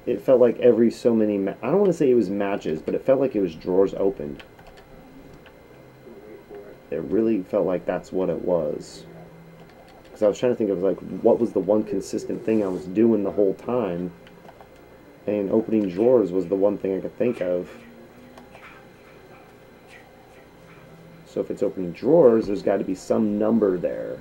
Speaker 2: it felt like every so many, I don't want to say it was matches, but it felt like it was drawers opened. It really felt like that's what it was. Because I was trying to think of like, what was the one consistent thing I was doing the whole time? And opening drawers was the one thing I could think of. So if it's opening drawers, there's got to be some number there.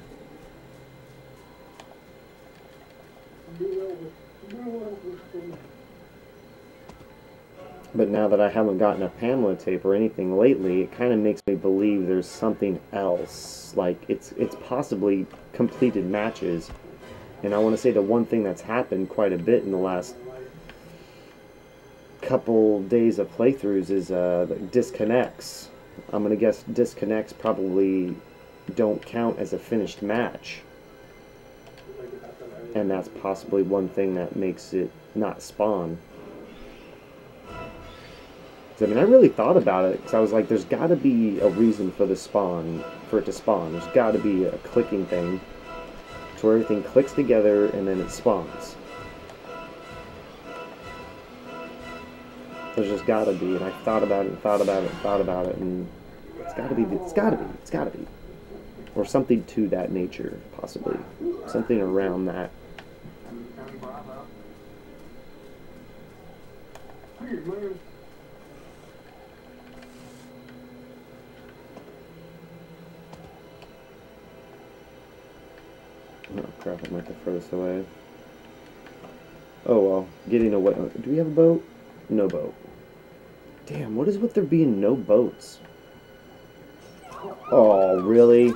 Speaker 2: But now that I haven't gotten a Pamela tape or anything lately, it kind of makes me believe there's something else. Like, it's possibly completed matches. And I want to say the one thing that's happened quite a bit in the last couple days of playthroughs is disconnects. I'm going to guess disconnects probably don't count as a finished match. And that's possibly one thing that makes it not spawn. I mean, I really thought about it, because I was like, there's got to be a reason for the spawn, for it to spawn. There's got to be a clicking thing, to where everything clicks together and then it spawns. There's just got to be, and I thought about it and thought about it and thought about it, and it's got to be, it's got to be, it's got to be. Or something to that nature, possibly. Something around that.
Speaker 1: County Bravo. Hey, man.
Speaker 2: Oh crap, I might the furthest away. Oh well, getting away. Do we have a boat? No boat. Damn, what is with there being no boats? Oh, really?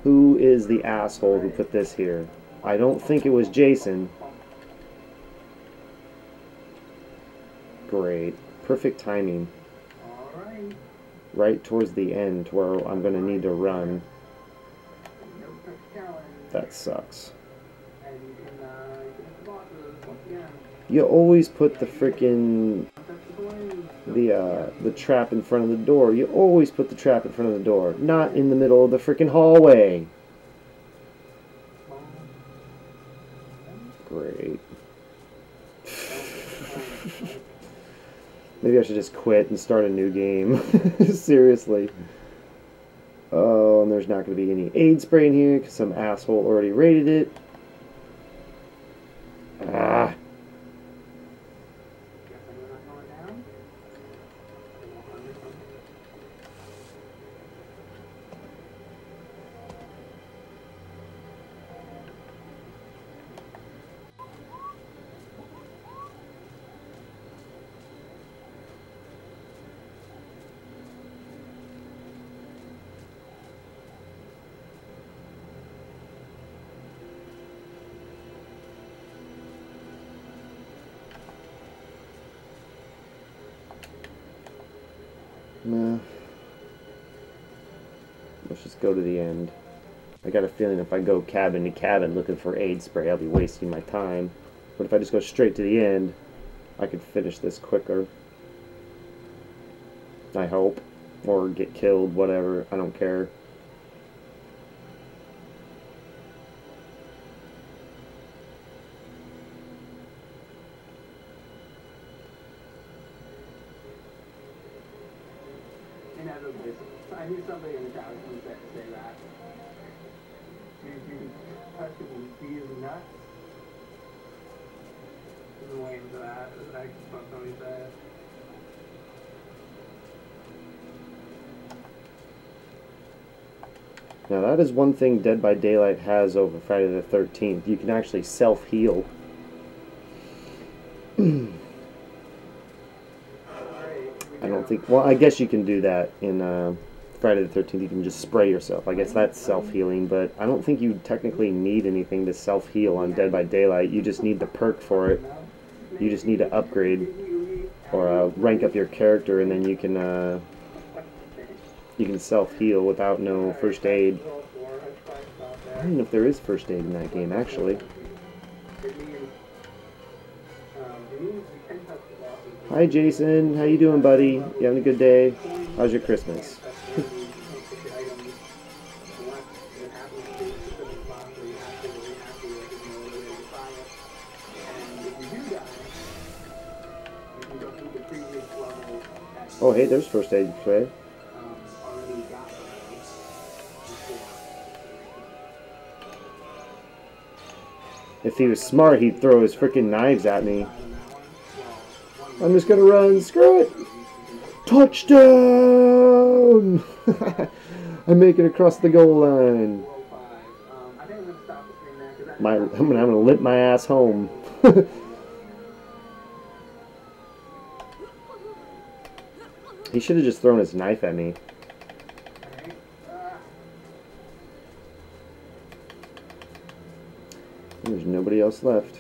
Speaker 2: Who is the asshole who put this here? I don't think it was Jason. Great. Perfect timing.
Speaker 1: Alright.
Speaker 2: Right towards the end where I'm going to need to run. That sucks.
Speaker 1: And you can hit the bosses once again.
Speaker 2: You always put the frickin' the trap in front of the door. You always put the trap in front of the door, not in the middle of the frickin' hallway. Great. Maybe I should just quit and start a new game. Seriously. Oh, and there's not going to be any aid spray in here because some asshole already rated it. Ah. Nah. Let's just go to the end. I got a feeling if I go cabin to cabin looking for aid spray, I'll be wasting my time. But if I just go straight to the end, I could finish this quicker. I hope. Or get killed, whatever. I don't care.
Speaker 1: Inevitably, I knew somebody in the chat was going to say that. You touching these nuts? I've been waiting for that. That's actually what somebody said.
Speaker 2: Now that is one thing Dead by Daylight has over Friday the 13th. You can actually self-heal. I don't think... Well, I guess you can do that in Friday the 13th. You can just spray yourself. I guess that's self-healing, but I don't think you technically need anything to self-heal on Dead by Daylight. You just need the perk for it. You just need to upgrade or rank up your character, and then you can self-heal without no first aid. I don't know if there is first aid in that game, actually. Hi Jason, how you doing, buddy? You having a good day? How's your Christmas? Oh hey, there's first aid spray. If he was smart, he'd throw his freaking knives at me. I'm just gonna run. Screw it! Touchdown! I'm making it across the goal line. I'm gonna limp my ass home. He should have just thrown his knife at me. There's nobody else left.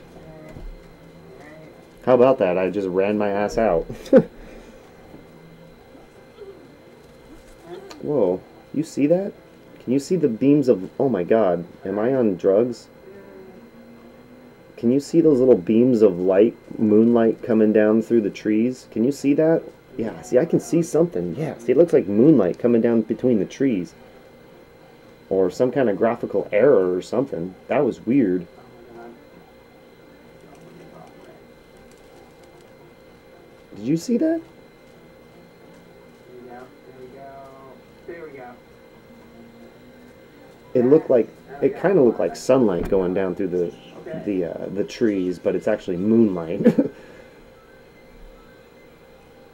Speaker 2: How about that? I just ran my ass out. Whoa. You see that? Can you see the beams of... Oh my god. Am I on drugs? Can you see those little beams of light, moonlight coming down through the trees? Can you see that? Yeah, see, I can see something. Yeah, see, it looks like moonlight coming down between the trees. Or some kind of graphical error or something. That was weird. Did you see that?
Speaker 1: There we go. There we go.
Speaker 2: it looked like, it kind of looked like sunlight going down through the trees, but it's actually moonlight.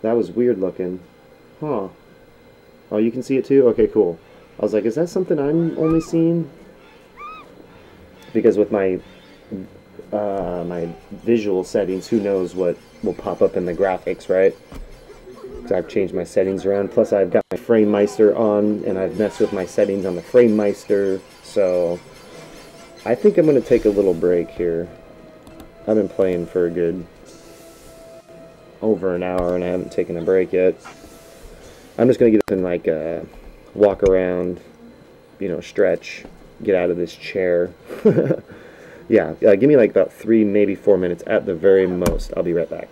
Speaker 2: That was weird looking. Huh. Oh, you can see it too? Okay, cool. I was like, is that something I'm only seeing? Because with my my visual settings, who knows what will pop up in the graphics, right? So I've changed my settings around. Plus, I've got my Frame Meister on, and I've messed with my settings on the Frame Meister. So I think I'm going to take a little break here. I've been playing for a good over an hour, and I haven't taken a break yet. I'm just going to get up and like walk around, you know, stretch, get out of this chair. Yeah, give me like about 3, maybe 4 minutes at the very most. I'll be right back.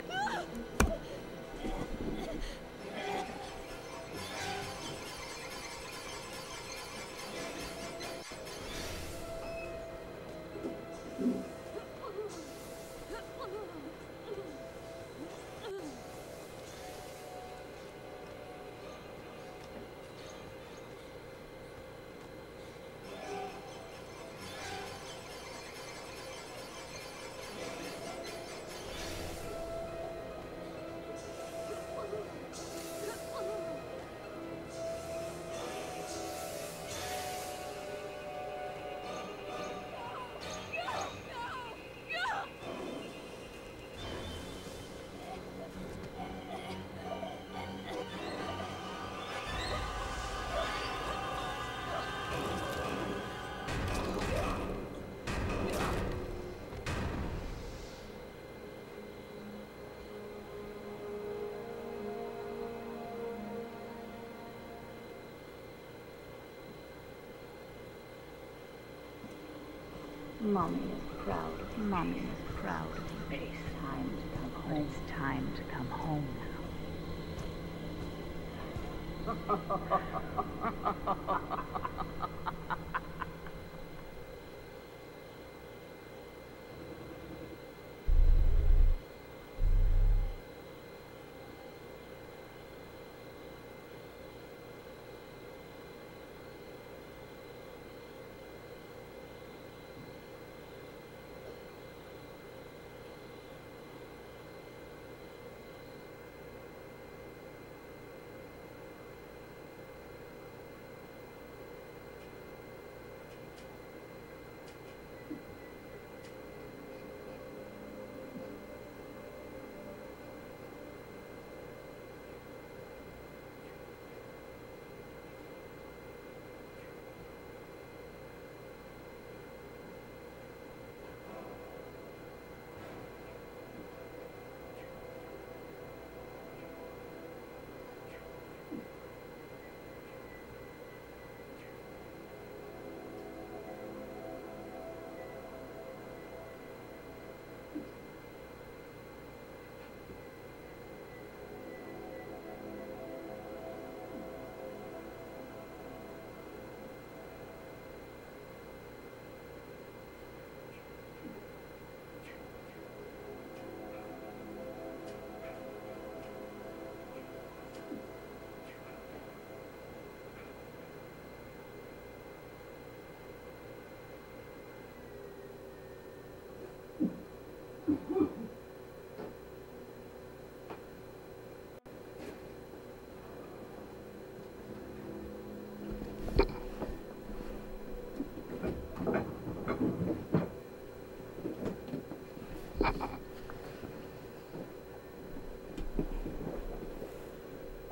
Speaker 4: Mommy is proud. Mommy is proud of you. It's time to come home. It's time to come home now.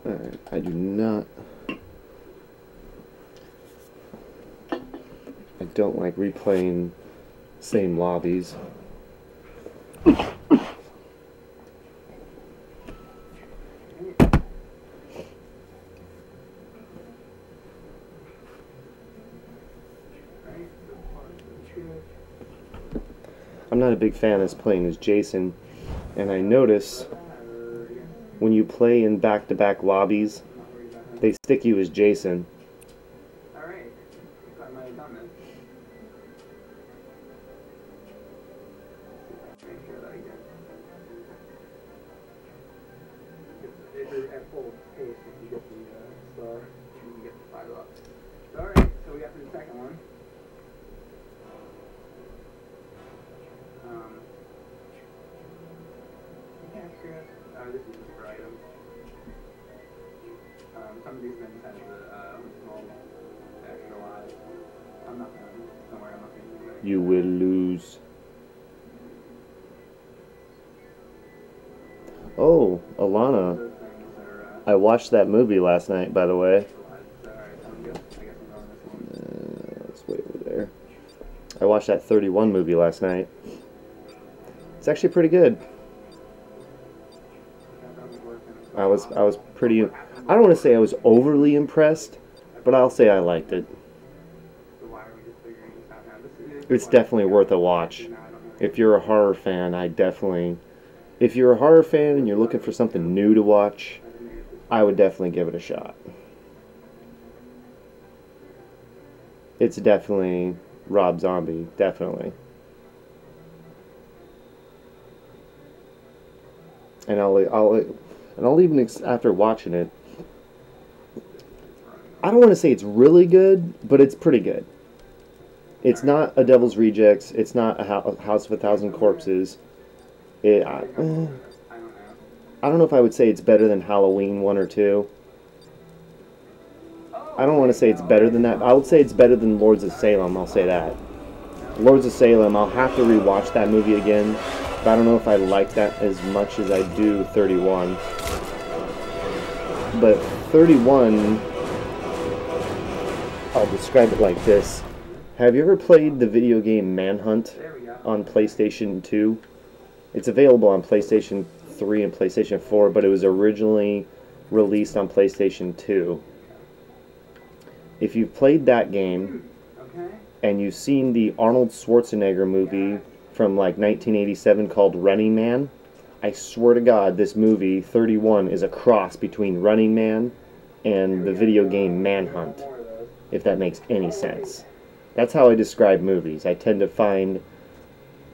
Speaker 2: Alright, I do not... I don't like replaying same lobbies. I'm not a big fan of playing as Jason, and I notice when you play in back-to-back lobbies, they stick you as Jason.
Speaker 1: Alright, I might have done this. Make sure that I get it at full pace if you get the star, you get the 5 up. Alright, so we got through the second one. it? This is just for items. Some of these things have the small extra lives. I'm not gonna. Don't worry, I'm not gonna do that.
Speaker 2: You will lose. Oh, Alana.
Speaker 1: Those things are.
Speaker 2: I watched that movie last night, by the way.
Speaker 1: Alright, I'm good. I guess I'm going this one.
Speaker 2: Let's wait over there. I watched that 31 movie last night. It's actually pretty good. I was pretty. I don't want to say I was overly impressed, but I'll say I liked it.
Speaker 1: So why are we just figuring this out now? This is
Speaker 2: It's definitely worth a watch. If you're a horror fan, if you're a horror fan and you're looking for something new to watch, I would definitely give it a shot. It's definitely Rob Zombie, definitely. And I'll even after watching it, I don't want to say it's really good, but it's pretty good. It's not a Devil's Rejects. It's not a House of a Thousand Corpses. I don't know if I would say it's better than Halloween 1 or 2. I don't want to say it's better than that. I would say it's better than Lords of Salem. I'll say that. Lords of Salem, I'll have to rewatch that movie again. But I don't know if I like that as much as I do 31. But 31, I'll describe it like this. Have you ever played the video game Manhunt on PlayStation 2? It's available on PlayStation 3 and PlayStation 4, but it was originally released on PlayStation 2. If you've played that game, and you've seen the Arnold Schwarzenegger movie from like 1987 called Running Man, I swear to God, this movie, 31, is a cross between Running Man and the video game Manhunt, if that makes any sense. That's how I describe movies. I tend to find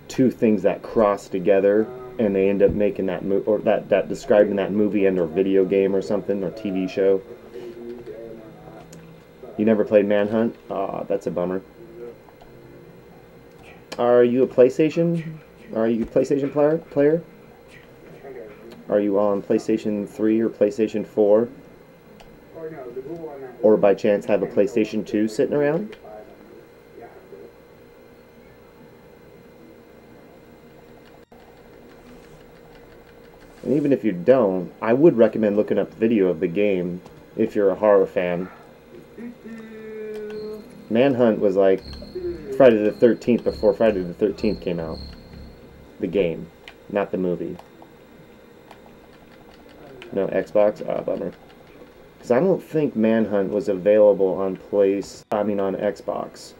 Speaker 2: two things that cross together, and they end up making that that describing that movie and or video game or something, or TV show. You never played Manhunt? Aw, that's a bummer. Are you a PlayStation? Are you a PlayStation player? Are you on PlayStation 3 or PlayStation 4? Or by chance have a PlayStation 2 sitting around? And even if you don't, I would recommend looking up video of the game if you're a horror fan. Manhunt was like Friday the 13th before Friday the 13th came out. The game, not the movie. No, Xbox? Ah, bummer. Because I don't think Manhunt was available on Xbox.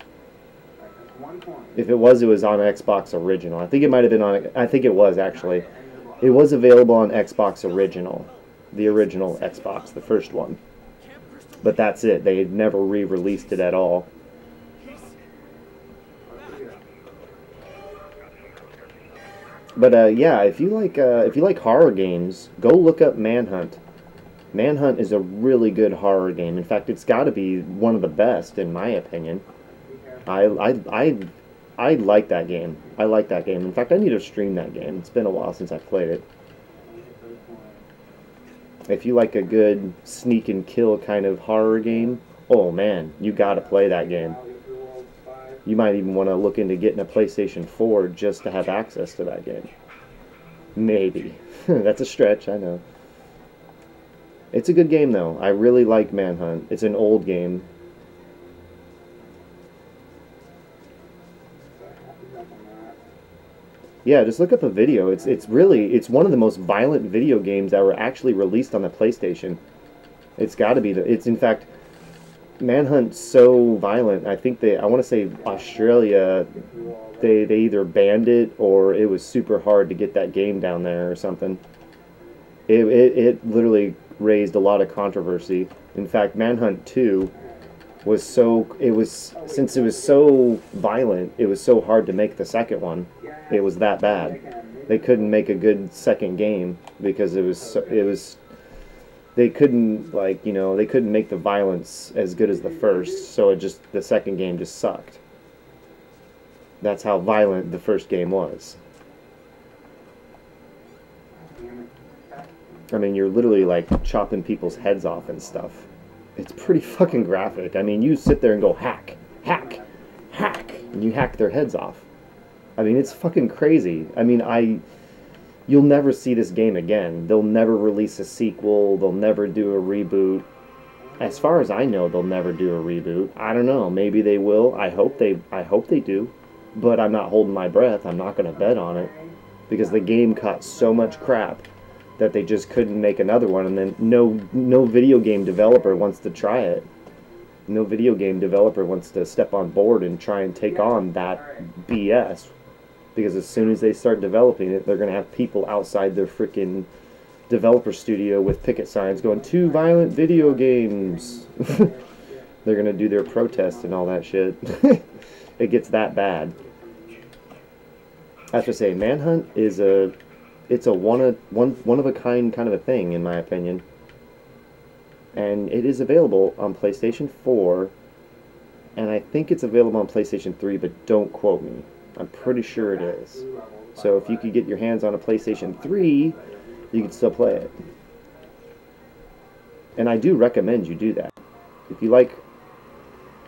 Speaker 2: If it was on Xbox Original. I think it might have been on, I think it was actually. It was available on Xbox Original. The original Xbox, the first one. But that's it. They had never re-released it at all. But yeah, if you like horror games, go look up Manhunt. Manhunt is a really good horror game. In fact, it's got to be one of the best in my opinion. I like that game. I like that game. In fact, I need to stream that game. It's been a while since I played it. If you like a good sneak and kill kind of horror game, oh man, you gotta play that game. You might even want to look into getting a PlayStation 4 just to have access to that game. Maybe. That's a stretch, I know. It's a good game though. I really like Manhunt. It's an old game. Yeah, just look up a video. It's one of the most violent video games that were actually released on the PlayStation. It's got to be it's in fact, Manhunt's so violent. I think I want to say Australia, they either banned it or it was super hard to get that game down there or something. It literally raised a lot of controversy. In fact, Manhunt 2 since it was so violent, it was so hard to make the second one. It was that bad. They couldn't make a good second game because they couldn't they couldn't make the violence as good as the first, so the second game just sucked. That's how violent the first game was. I mean, you're literally like chopping people's heads off and stuff. It's pretty fucking graphic. I mean, you sit there and go hack, hack, hack, and you hack their heads off. I mean, it's fucking crazy. I mean, you'll never see this game again. They'll never release a sequel. They'll never do a reboot. As far as I know, they'll never do a reboot. I don't know. Maybe they will. I hope they do. But I'm not holding my breath. I'm not going to bet on it because the game caught so much crap that they just couldn't make another one, and then no video game developer wants to try it. No video game developer wants to step on board and try and take on that BS. Because as soon as they start developing it, they're going to have people outside their freaking developer studio with picket signs going, "Too violent video games." They're going to do their protest and all that shit. It gets that bad. I have to say, Manhunt is a one of a kind kind of a thing, in my opinion. And it is available on PlayStation 4, and I think it's available on PlayStation 3, but don't quote me. I'm pretty sure it is. So if you could get your hands on a PlayStation 3, you can still play it. And I do recommend you do that. If you like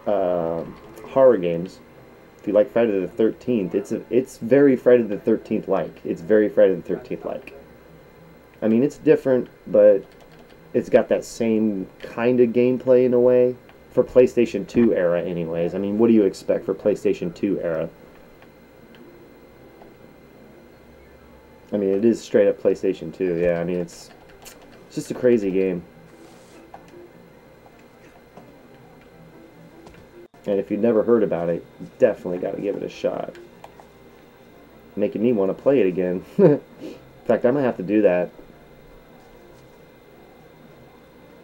Speaker 2: horror games, if you like Friday the 13th, it's very Friday the 13th like. It's very Friday the 13th like. I mean, it's different, but it's got that same kind of gameplay in a way. For PlayStation 2 era anyways. I mean, what do you expect for PlayStation 2 era? I mean, it is straight up PlayStation 2, yeah. I mean, it's just a crazy game. And if you've never heard about it, you definitely got to give it a shot. Making me want to play it again. In fact, I might have to do that.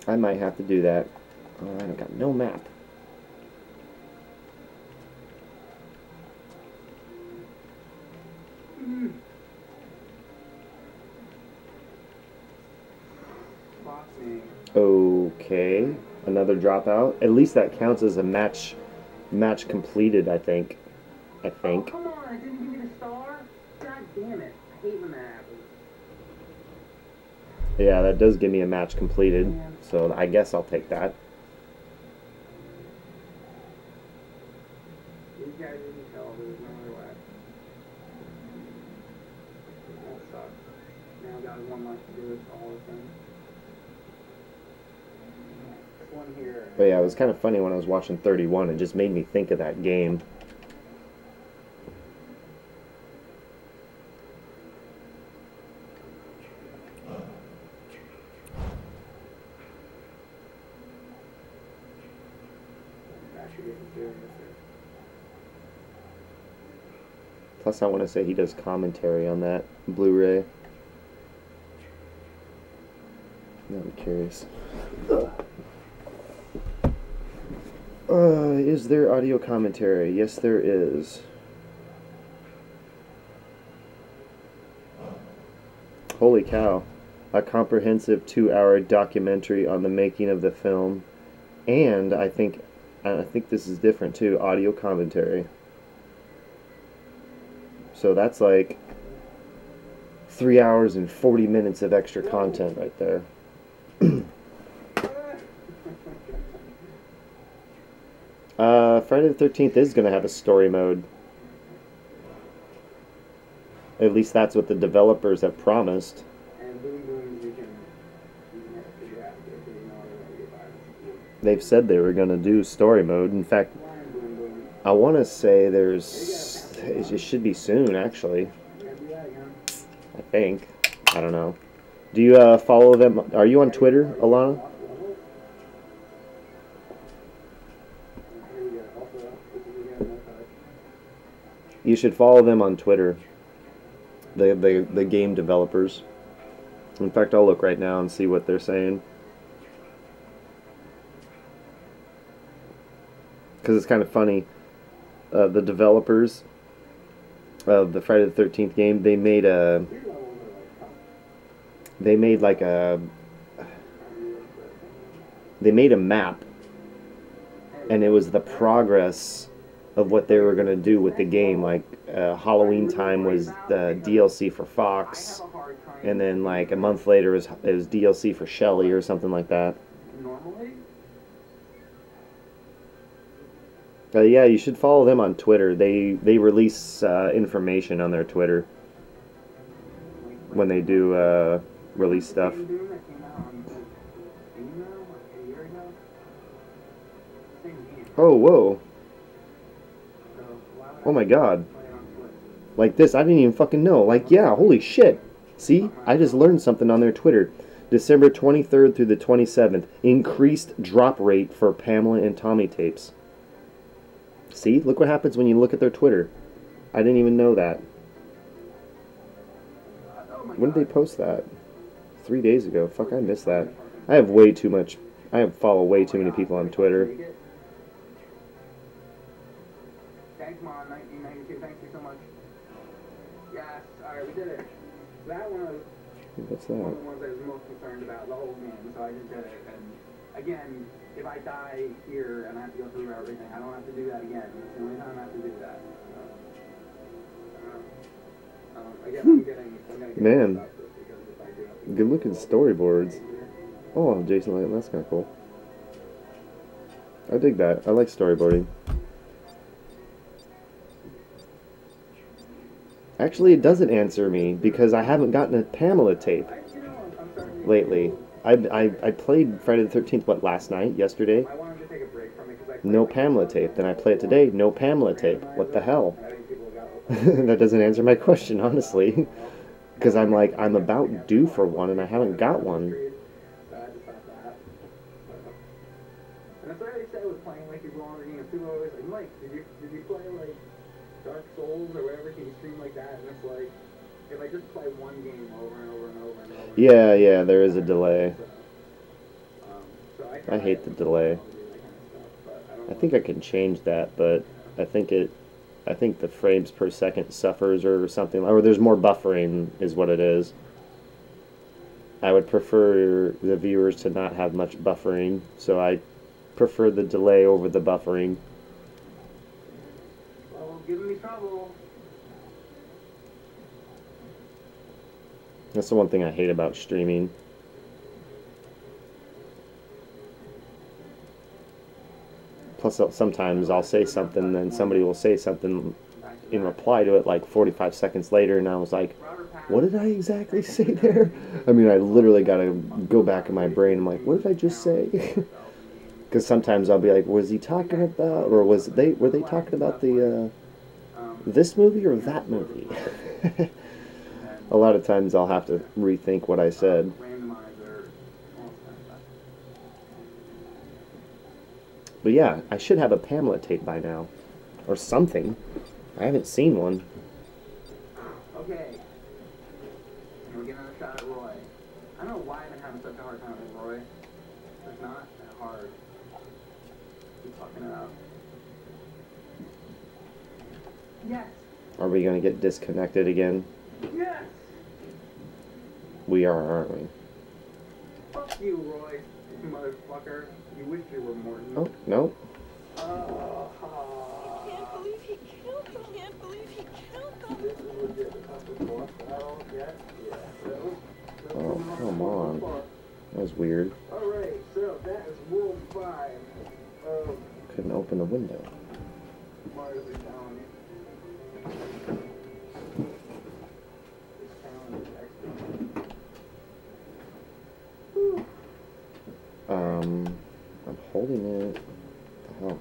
Speaker 2: I might have to do that. Oh, I got no map. Okay, another dropout. At least that counts as a match completed, I think.
Speaker 1: Oh, come on, I didn't give you the star? God damn it. I hate when that happens.
Speaker 2: Yeah, that does give me a match completed, so I guess I'll take that.
Speaker 1: These guys didn't tell, there's no other way. That sucks. Now got one left to do it all the time. One here.
Speaker 2: But yeah, it was kind of funny when I was watching 31. It just made me think of that game. Plus, I want to say he does commentary on that Blu-ray. I'm curious. Is there audio commentary? Yes, there is. Holy cow. A comprehensive 2-hour documentary on the making of the film. And I think this is different too, audio commentary. So that's like 3 hours and 40 minutes of extra content right there. Friday the 13th is going to have a story mode. At least that's what the developers have promised. They've said they were going to do story mode. In fact, I want to say it should be soon, actually. I think. I don't know. Do you follow them? Are you on Twitter, Alana? You should follow them on Twitter. The game developers. In fact, I'll look right now and see what they're saying. Because it's kind of funny. The developers of the Friday the 13th game, they made a map, and it was the progress of what they were going to do with the game. Like, Halloween time was the DLC for Fox, and then like a month later it was DLC for Shelly or something like that.
Speaker 1: Normally?
Speaker 2: Yeah, you should follow them on Twitter. They release information on their Twitter when they do release stuff. Oh, whoa. Oh my god. Like this, I didn't even fucking know. Like, yeah, holy shit. See? I just learned something on their Twitter. December 23rd through the 27th. Increased drop rate for Pamela and Tommy tapes. See? Look what happens when you look at their Twitter. I didn't even know that. When did they post that? 3 days ago. Fuck, I missed that. I have way too much. I follow way too many people on Twitter.
Speaker 1: Thanks, Mom. 1992. Thank you so much. Yes. Alright, we did it. That one was
Speaker 2: What's
Speaker 1: one
Speaker 2: that?
Speaker 1: of the ones I was most concerned about the whole game, so I just did it. And again, if I die here and I have to go through everything, I don't have to do that again. It's the only time I have to do that. Again, I'm gonna get
Speaker 2: Man.
Speaker 1: stuff just because if I do have to
Speaker 2: Good looking storyboards. Oh, Jason Lighton, that's kind of cool. I dig that. I like storyboarding. Actually, it doesn't answer me because I haven't gotten a Pamela tape lately. I played Friday the 13th, what, last night? Yesterday?
Speaker 1: I wanted to take a break from it because I
Speaker 2: No Pamela tape. Then I play it today. No Pamela tape. What the hell?
Speaker 1: I think people got
Speaker 2: That doesn't answer my question, honestly. Because I'm like, I'm about due for one and I haven't got one.
Speaker 1: So I just thought that. And that's what I said with playing like these longer games. People are always like, Mike, did you play like Dark Souls or whatever? Can you stream like that? And it's like, if I just play one game over and over and over and over.
Speaker 2: Yeah, there is a delay.
Speaker 1: So
Speaker 2: I hate the delay. I think I can change that, but I think the frames per second suffers or something, or there's more buffering is what it is. I would prefer the viewers to not have much buffering, so I prefer the delay over the buffering.
Speaker 1: Well, giving me trouble.
Speaker 2: That's the one thing I hate about streaming. Plus, sometimes I'll say something, then somebody will say something in reply to it like 45 seconds later, and I was like, what did I exactly say there? I mean, I literally got to go back in my brain. I'm like, what did I just say? Because sometimes I'll be like, was he talking about, or were they talking about the this movie or that movie? A lot of times I'll have to rethink what I said. But yeah, I should have a Pamela tape by now. Or something. I haven't seen one.
Speaker 1: Okay. We're getting another shot at Roy. I don't know why I've been having such a hard time with Roy. It's not that hard. Keep fucking it up. Yes!
Speaker 2: Are we going to get disconnected again?
Speaker 1: Yes!
Speaker 2: We are, aren't we?
Speaker 1: Fuck you, Roy. You motherfucker. You wish you were Morton.
Speaker 2: Oh, no.
Speaker 3: I can't believe he killed them. I can't believe he killed them.
Speaker 1: This is legit. The toughest boss battle yet. Yeah.
Speaker 2: Oh, come on. That was weird.
Speaker 1: Alright, so that is World 5 of
Speaker 2: Couldn't open the window.
Speaker 1: Mars is down. This town is excellent. Whew.
Speaker 2: I'm holding it. What the hell?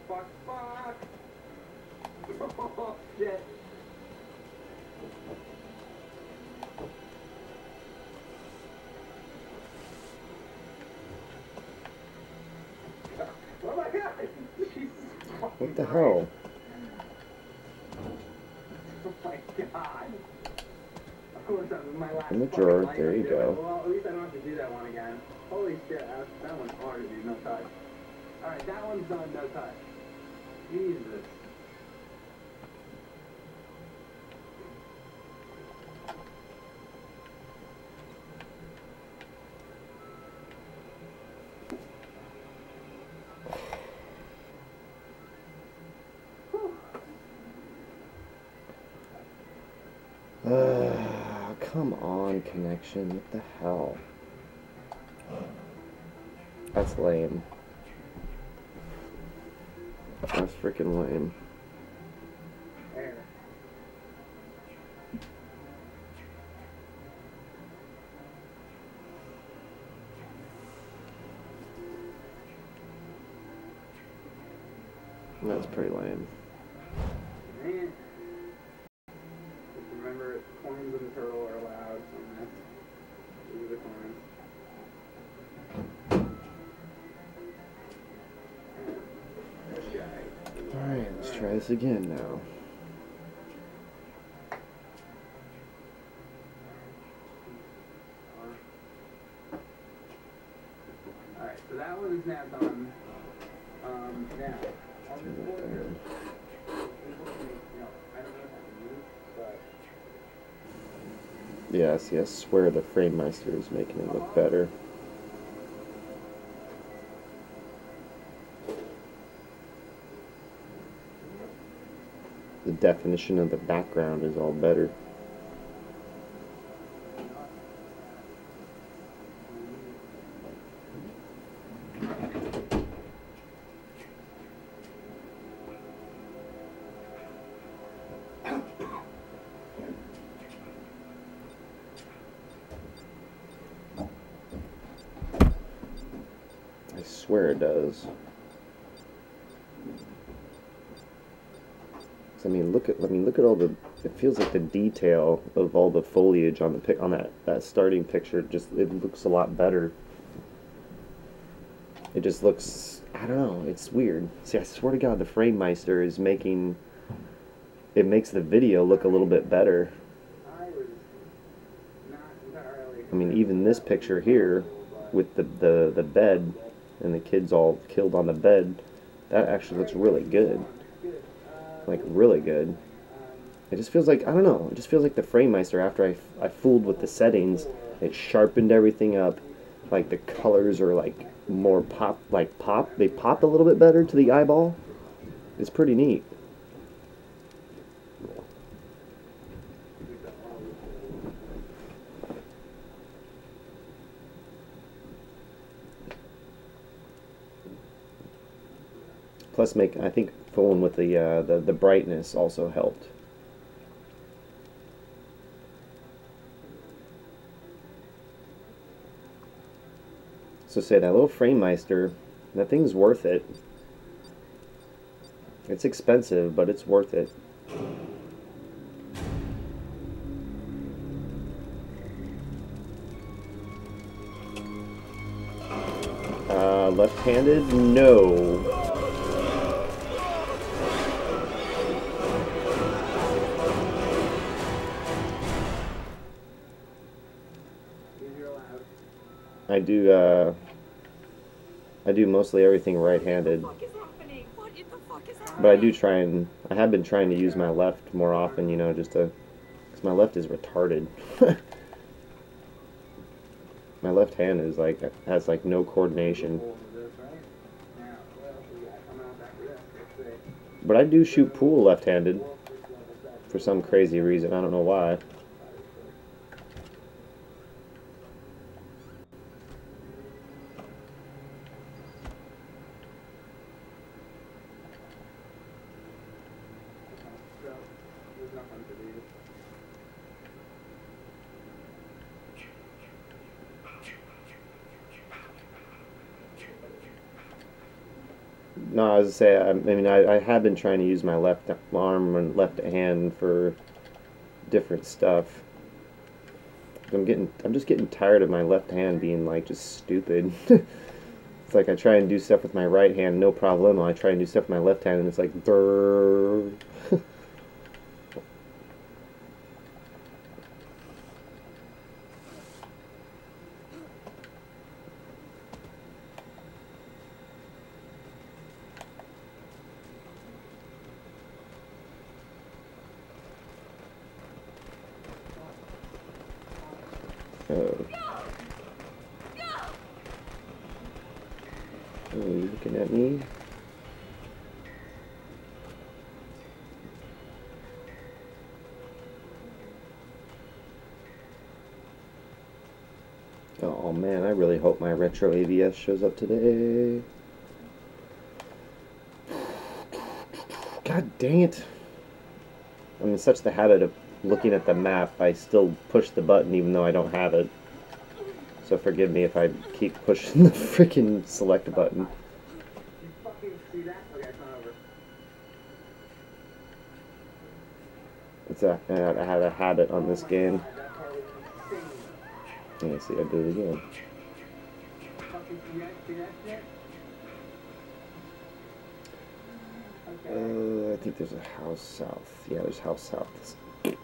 Speaker 1: Fuck. Oh, shit. Oh my god! Jesus
Speaker 2: What the hell?
Speaker 1: Oh my god. course, that was my last
Speaker 2: In the
Speaker 1: fucking
Speaker 2: drawer,
Speaker 1: life
Speaker 2: there you
Speaker 1: right
Speaker 2: go.
Speaker 1: Well, at least I don't have to do that one again. Holy shit, that one's hard, dude. No touch. Alright, that one's done, no touch. Jesus.
Speaker 2: Come on, connection. What the hell? That's lame. That's freaking lame.
Speaker 1: There.
Speaker 2: That's pretty lame.
Speaker 1: Man. Just remember, coins and the turtle are allowed on this. These are the coins. This guy.
Speaker 2: Alright, let's try this again now.
Speaker 1: Alright, so that one is now done. Now, on this board here, I don't know how to use, but
Speaker 2: Yes, yes, swear the Framemeister is making it look better. The definition of the background is all better. I swear it does. I mean, look at all the. It feels like the detail of all the foliage on the on that starting picture. Just it looks a lot better. It just looks. I don't know. It's weird. See, I swear to God, the Framemeister is making. It makes the video look a little bit better.
Speaker 1: I was not entirely.
Speaker 2: I mean, even this picture here, with the bed, and the kids all killed on the bed, that actually looks really good. Like, really good. It just feels like, I don't know, it just feels like the Framemeister, after I fooled with the settings, it sharpened everything up. Like, the colors are, like, more pop, they pop a little bit better to the eyeball. It's pretty neat. Plus, I think fooling with the brightness also helped. So say that little Framemeister, that thing's worth it. It's expensive, but it's worth it. Left-handed? No. I do mostly everything right-handed. But I do try and, I have been trying to use my left more often, you know, just to, because my left is retarded. My left hand is like, has like no coordination. But I do shoot pool left-handed, for some crazy reason, I don't know why. No, I was to say, I mean, I have been trying to use my left arm and left hand for different stuff. I'm just getting tired of my left hand being like just stupid. It's like I try and do stuff with my right hand, no problem. I try and do stuff with my left hand, and it's like, brrr. Oh, you looking at me? Oh man, I really hope my retro ABS shows up today. God dang it. I'm in such the habit of looking at the map, I still push the button even though I don't have it. So forgive me if I keep pushing the freaking select button.
Speaker 1: You fucking see that? Okay, it's not over.
Speaker 2: I have a habit on this game.
Speaker 1: That part was insane.
Speaker 2: Yeah, see, I do it again.
Speaker 1: Fucking see that? See that shit? Okay.
Speaker 2: I think there's a house south. Yeah, there's house south.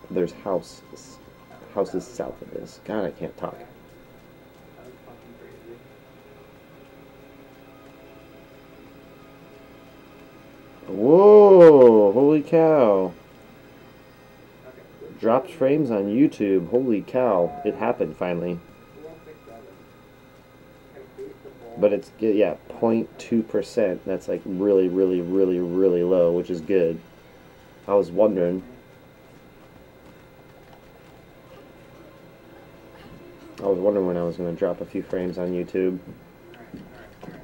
Speaker 2: There's houses south of this. God, I can't talk.
Speaker 1: That was fucking crazy.
Speaker 2: Whoa! Holy cow!
Speaker 1: Okay, so
Speaker 2: Dropped frames on YouTube. Holy cow! It happened finally.
Speaker 1: 467. Okay, base the ball.
Speaker 2: But it's, yeah, 0.2%. That's like really, really, really, really low, which is good. I was wondering. When I was going to drop a few frames on YouTube.
Speaker 1: Alright.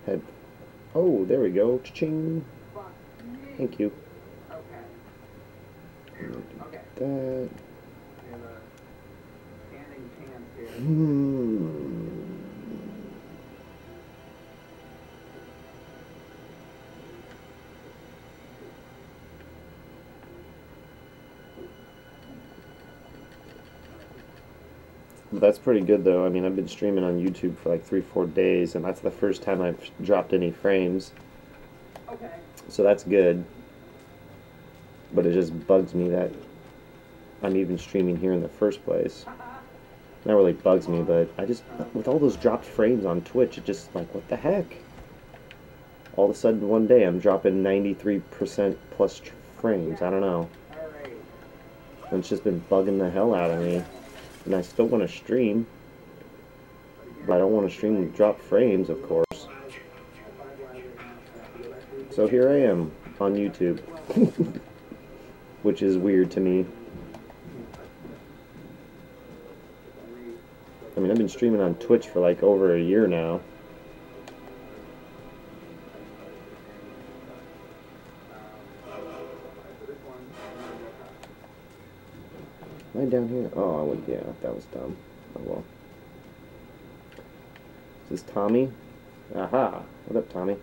Speaker 2: Head. Oh, there we go. Cha-ching.
Speaker 1: Fuck me.
Speaker 2: Thank you.
Speaker 1: Okay. Okay.
Speaker 2: That.
Speaker 1: We have a standing chance here.
Speaker 2: That's pretty good though. I mean, I've been streaming on YouTube for like 3-4 days, and that's the first time I've dropped any frames.
Speaker 1: Okay.
Speaker 2: So that's good. But it just bugs me that I'm even streaming here in the first place. Not really bugs me, but I just, with all those dropped frames on Twitch, it just like, what the heck? All of a sudden one day I'm dropping 93% plus frames. I don't know.
Speaker 1: Alright.
Speaker 2: And it's just been bugging the hell out of me. And I still want to stream, but I don't want to stream with dropped frames, of course. So here I am on YouTube, which is weird to me. I mean, I've been streaming on Twitch for like over a year now. Am I down here? Oh, I would, yeah, that was dumb. Oh well. Is this Tommy? Aha! What up, Tommy?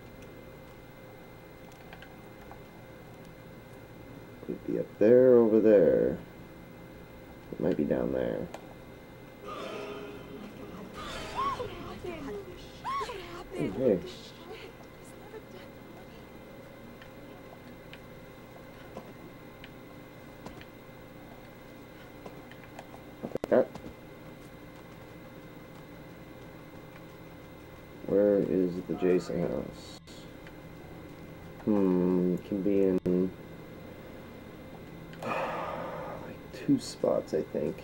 Speaker 2: Could be up there, over there. It might be down there. Oh, hey. That. Where is the Jason house? Can be in like 2 spots, I think.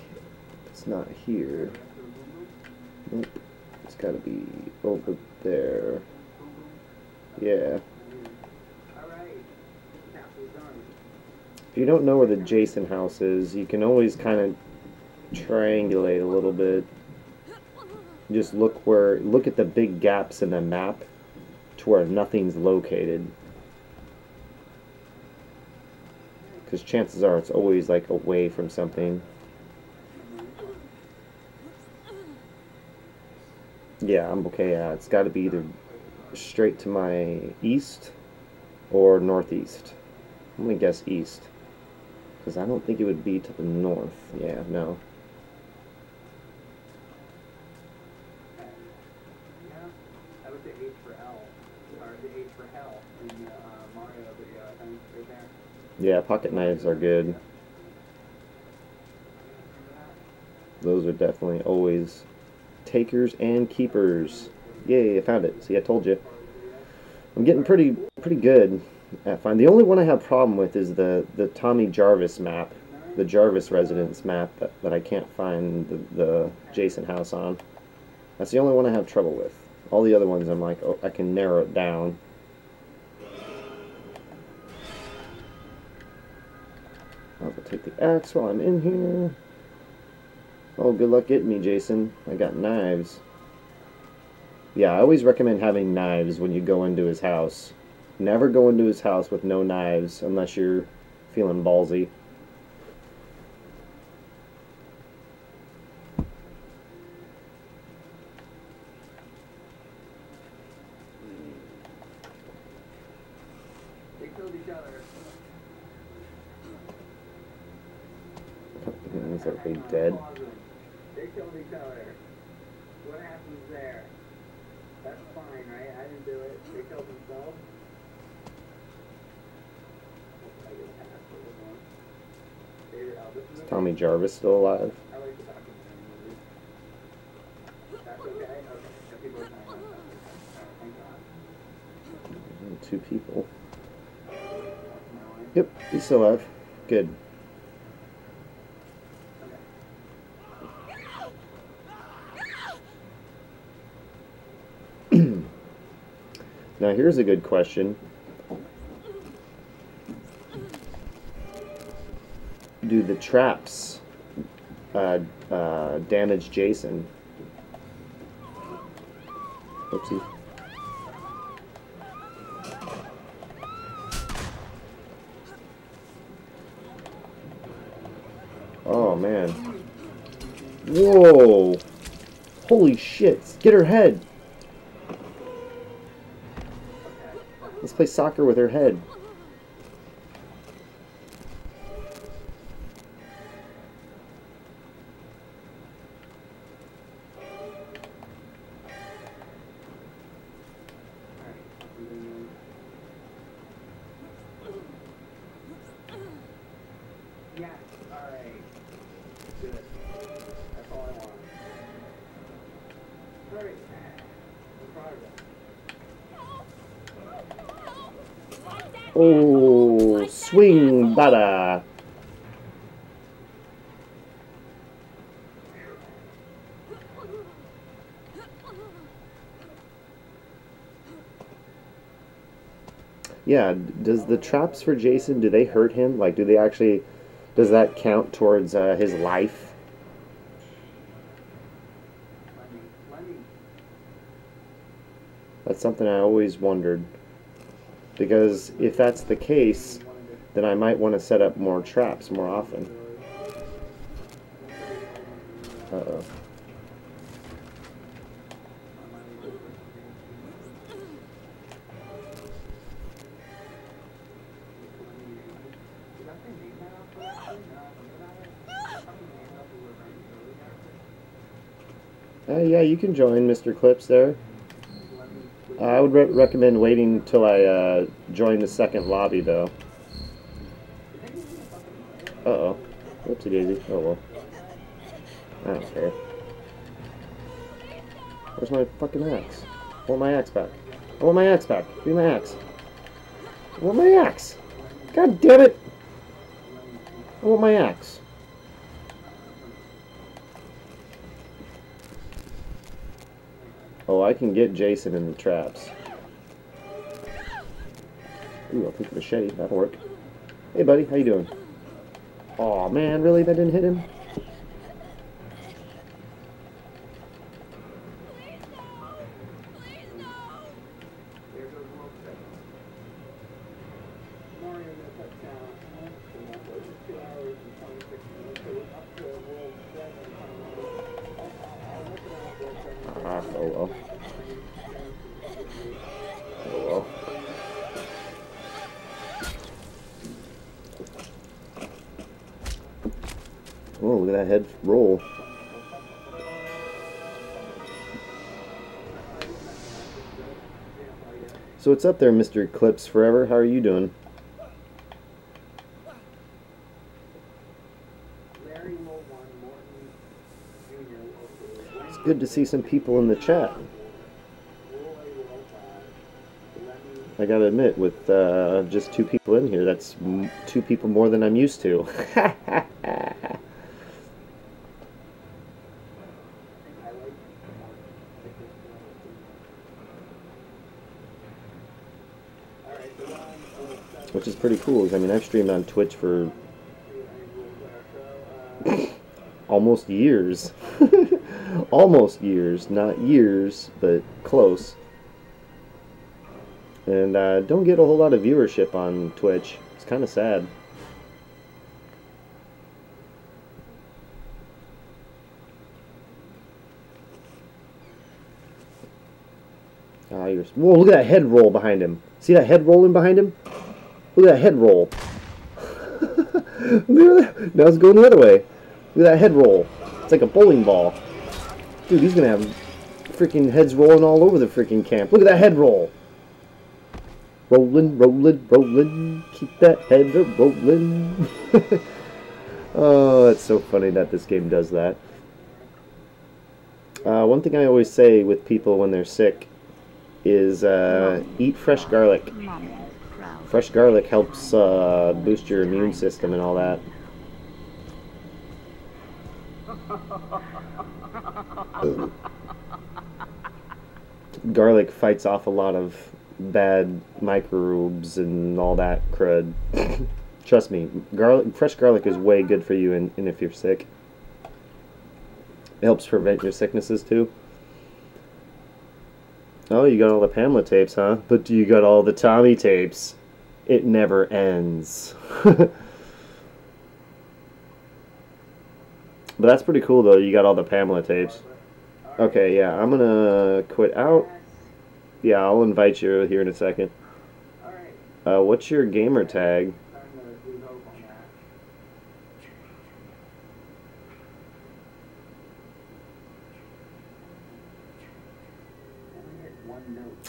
Speaker 2: It's not here. Nope. It's gotta be over there. Yeah. If you don't know where the Jason house is, you can always kind of triangulate a little bit. Just look at the big gaps in the map to where nothing's located, because chances are it's always like away from something. Yeah, I'm okay. Yeah, it's got to be either straight to my east or northeast. I'm gonna guess east, because I don't think it would be to the north. Yeah, no.
Speaker 1: H for L, or the H for hell in the Mario video, I think, right there.
Speaker 2: Yeah, pocket knives are good. Those are definitely always takers and keepers. Yay, I found it. See, I told you. I'm getting pretty good at finding. The only one I have problem with is the Tommy Jarvis map, the Jarvis residence map that I can't find the Jason house on. That's the only one I have trouble with. All the other ones I'm like, oh, I can narrow it down. I'll take the axe while I'm in here. Oh, good luck getting me, Jason. I got knives. Yeah, I always recommend having knives when you go into his house. Never go into his house with no knives unless you're feeling ballsy.
Speaker 1: They killed each other.
Speaker 2: Is everybody dead?
Speaker 1: They killed each other. What happens there? That's fine, right? I didn't do it. They killed themselves. I get a pass for this one. Favorite Elvis movie?
Speaker 2: Is Tommy Jarvis still alive?
Speaker 1: I like the documentary movies. That's okay? Okay. If people are saying that's okay. Thank God.
Speaker 2: Two people.
Speaker 1: That's my life.
Speaker 2: Yep, he's still alive. Good. Now here's a good question. Do the traps damage Jason? Oopsie. Oh man. Whoa! Holy shit! Get her head! Let's play soccer with her head.
Speaker 1: Yes, alright. Good. That's all I want. Alright. Progress.
Speaker 2: Oh, swing, bada. Yeah, does the traps for Jason, do they hurt him? Like, do they actually, does that count towards his life? That's something I always wondered. Because if that's the case, then I might want to set up more traps more often. Uh-oh. Yeah, you can join Mr. Clips there. I would recommend waiting until I join the second lobby, though. Uh-oh. Whoopsie daisy. Oh, well. I don't care. Where's my fucking axe? I want my axe back. I want my axe back. Give me my axe. I want my axe. God damn it! I want my axe. Oh, I can get Jason in the traps. Ooh, I'll take the machete. That'll work. Hey, buddy. How you doing? Aw, man. Really? That didn't hit him? Ah, oh well. Oh well. Oh, look at that head roll. So what's up there, Mr. Clips Forever? How are you doing? It's good to see some people in the chat. I gotta admit, with just 2 people in here, that's 2 people more than I'm used to. Which is pretty cool, 'cause, I mean, I've streamed on Twitch for almost years. Almost years, not years, but close. And don't get a whole lot of viewership on Twitch. It's kind of sad. Whoa, look at that head roll behind him. See that head rolling behind him? Look at that head roll. Look at that. Now it's going the other way. Look at that head roll. It's like a bowling ball. Dude, he's going to have freaking heads rolling all over the freaking camp. Look at that head roll. Rolling, rolling, rolling. Keep that head rolling. Oh, it's so funny that this game does that. One thing I always say with people when they're sick is eat fresh garlic. Fresh garlic helps boost your immune system and all that. Garlic fights off a lot of bad microbes and all that crud. Trust me, fresh garlic is way good for you, and if you're sick. It helps prevent your sicknesses too. Oh, you got all the Pamela tapes, huh? But you got all the Tommy tapes. It never ends. But that's pretty cool, though. You got all the Pamela tapes. Okay, yeah, I'm gonna quit out. Yeah, I'll invite you here in a second. What's your gamer tag?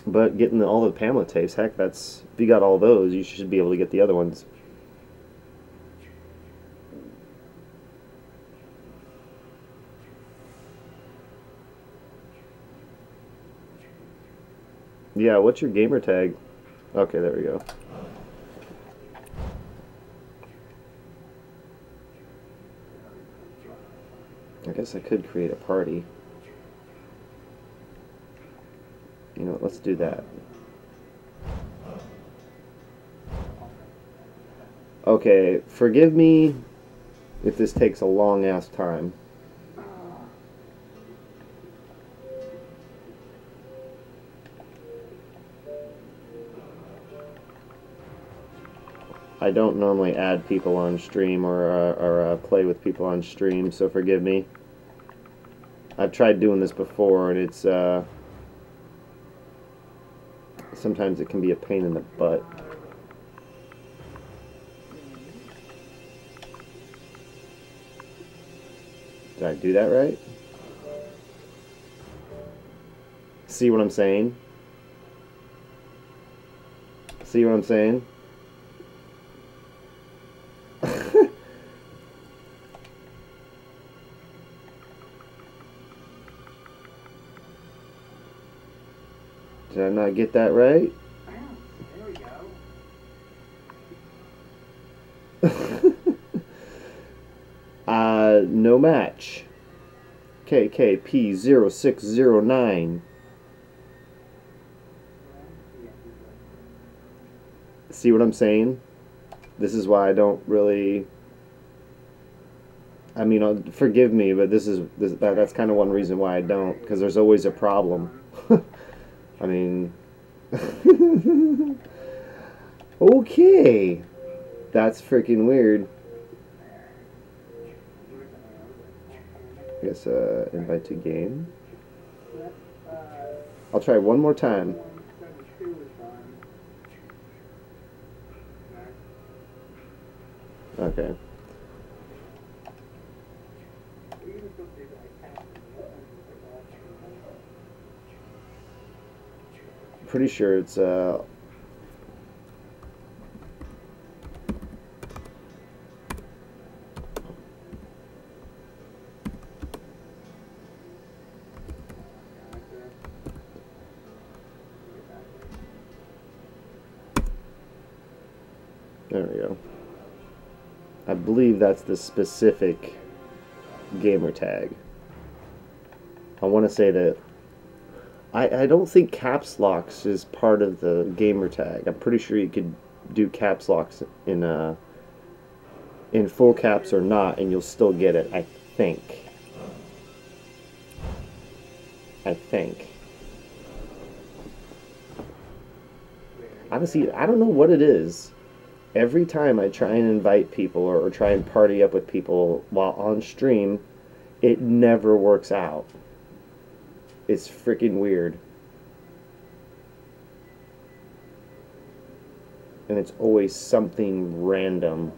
Speaker 2: But getting all the Pamela tapes, heck, that's, if you got all those, you should be able to get the other ones. Yeah, what's your gamer tag? Okay, there we go. I guess I could create a party. You know what, let's do that. Okay, forgive me if this takes a long-ass time. I don't normally add people on stream or play with people on stream, so forgive me. I've tried doing this before, and it's sometimes it can be a pain in the butt. Did I do that right? See what I'm saying? See what I'm saying? Did I not get that right? No match. KKP0609. See what I'm saying? This is why I don't really... I mean, forgive me, but that's kind of one reason why I don't, because there's always a problem. I mean... Okay. That's freaking weird. I guess, invite to game. I'll try one more time. Okay. Pretty sure it's, There we go. I believe that's the specific gamer tag. I want to say that I don't think caps locks is part of the gamer tag. I'm pretty sure you could do caps locks in full caps or not, and you'll still get it. I think. Honestly, I don't know what it is. Every time I try and invite people or try and party up with people while on stream, it never works out. It's freaking weird. And it's always something random.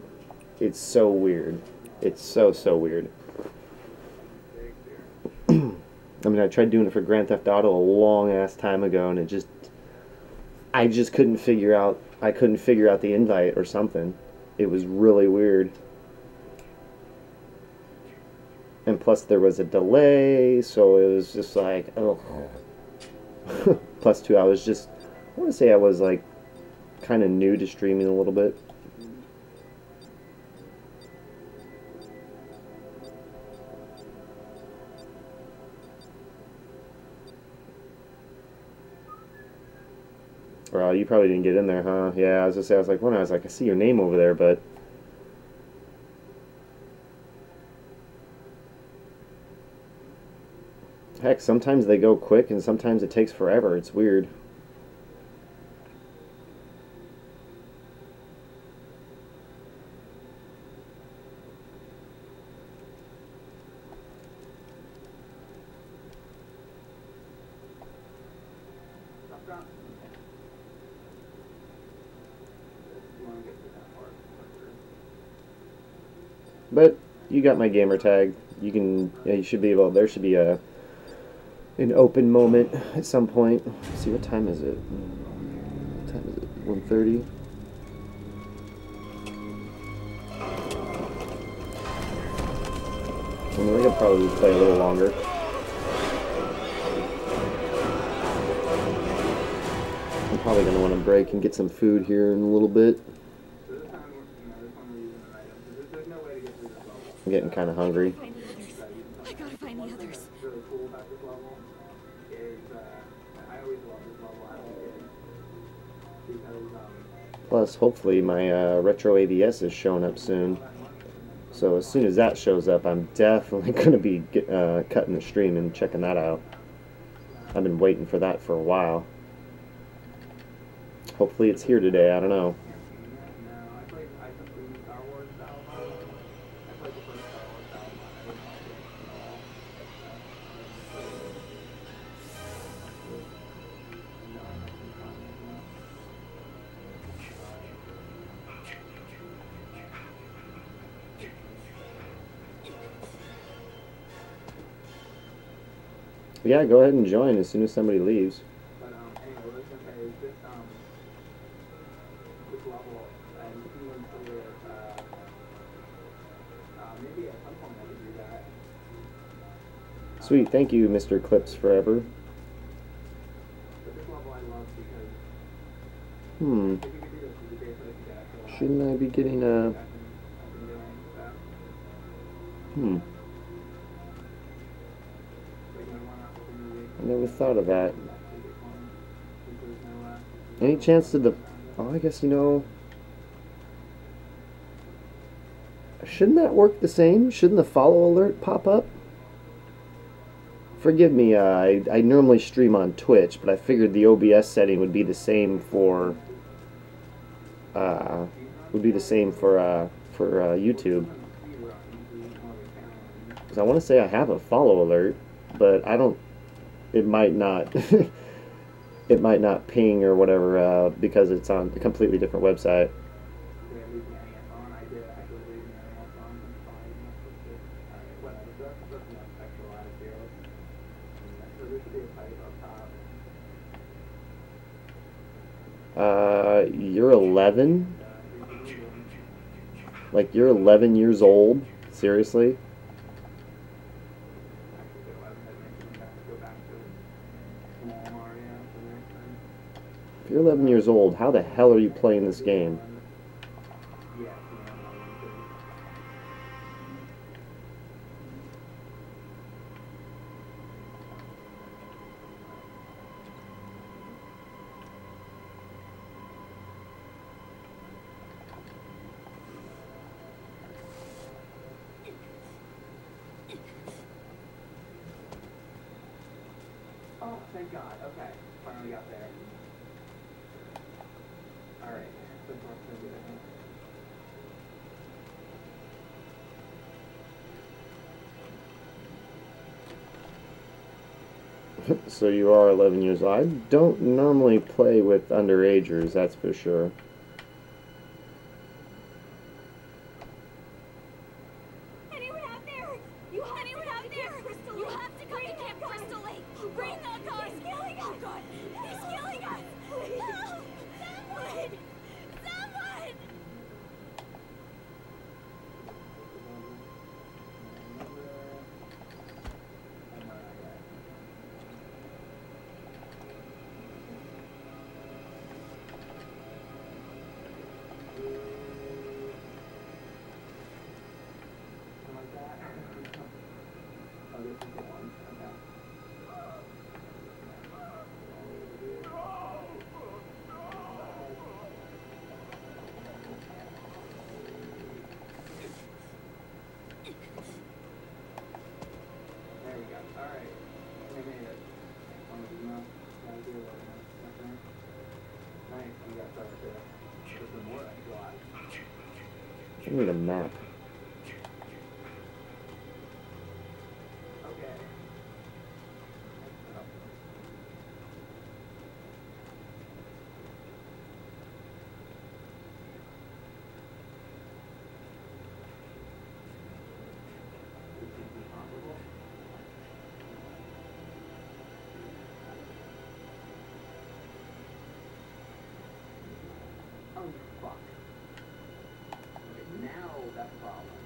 Speaker 2: It's so weird. It's so weird. I mean, I tried doing it for Grand Theft Auto a long ass time ago, and I just couldn't figure out. I couldn't figure out the invite or something. It was really weird. And plus there was a delay, so it was just like, oh. Plus two, I want to say I was like kind of new to streaming a little bit. Well, you probably didn't get in there, huh? Yeah, I was like, I see your name over there, but heck, sometimes they go quick and sometimes it takes forever. It's weird. But you got my gamer tag. You can, yeah, you should be able. There should be an open moment at some point. Let's see, what time is it? What time is it? 1:30. I think I'll probably play a little longer. I'm probably gonna want to break and get some food here in a little bit. I'm getting kind of hungry.
Speaker 3: I gotta find the others.
Speaker 1: Really cool about this level is I always love this level. I don't get it because
Speaker 2: Plus, hopefully my retro ABS is showing up soon. So as soon as that shows up, I'm definitely going to be cutting the stream and checking that out. I've been waiting for that for a while. Hopefully it's here today. I don't know. Yeah, go ahead and join as soon as somebody leaves.
Speaker 1: But anyway, what I was gonna say is this level and even for maybe at some point I could do that.
Speaker 2: Sweet, thank you, Mr. Clips Forever.
Speaker 1: But this level I love because
Speaker 2: If
Speaker 1: you could do this, you could basically get
Speaker 2: shouldn't I be getting a...
Speaker 1: I've been doing stuff.
Speaker 2: I never thought of that. Any chance to the... Oh, I guess, you know... Shouldn't that work the same? Shouldn't the follow alert pop up? Forgive me, I normally stream on Twitch, but I figured the OBS setting would be the same for... YouTube. Because I want to say I have a follow alert, but I don't... It might not... it might not ping or whatever because it's on a completely different website. You're 11? Like, you're 11 years old? Seriously? If you're 11 years old, how the hell are you playing this game?
Speaker 1: thank God. Okay, finally got there. All right, so far so good.
Speaker 2: So you are 11 years old. I don't normally play with underagers, that's for sure.
Speaker 3: Anyone out there? You have anyone out there? You have to come to Camp Crystal Lake. Bring the gun. He's killing us. Oh God, he's killing us. Help! Someone! Someone!
Speaker 1: Oh, this is the one. Okay. There we go. All right. We made it. Almost enough. Gotta do it. Okay. Nice. We got started there. There's some more I got.
Speaker 2: I need a map.
Speaker 1: Okay. Oh, fuck. Okay, now that's a problem.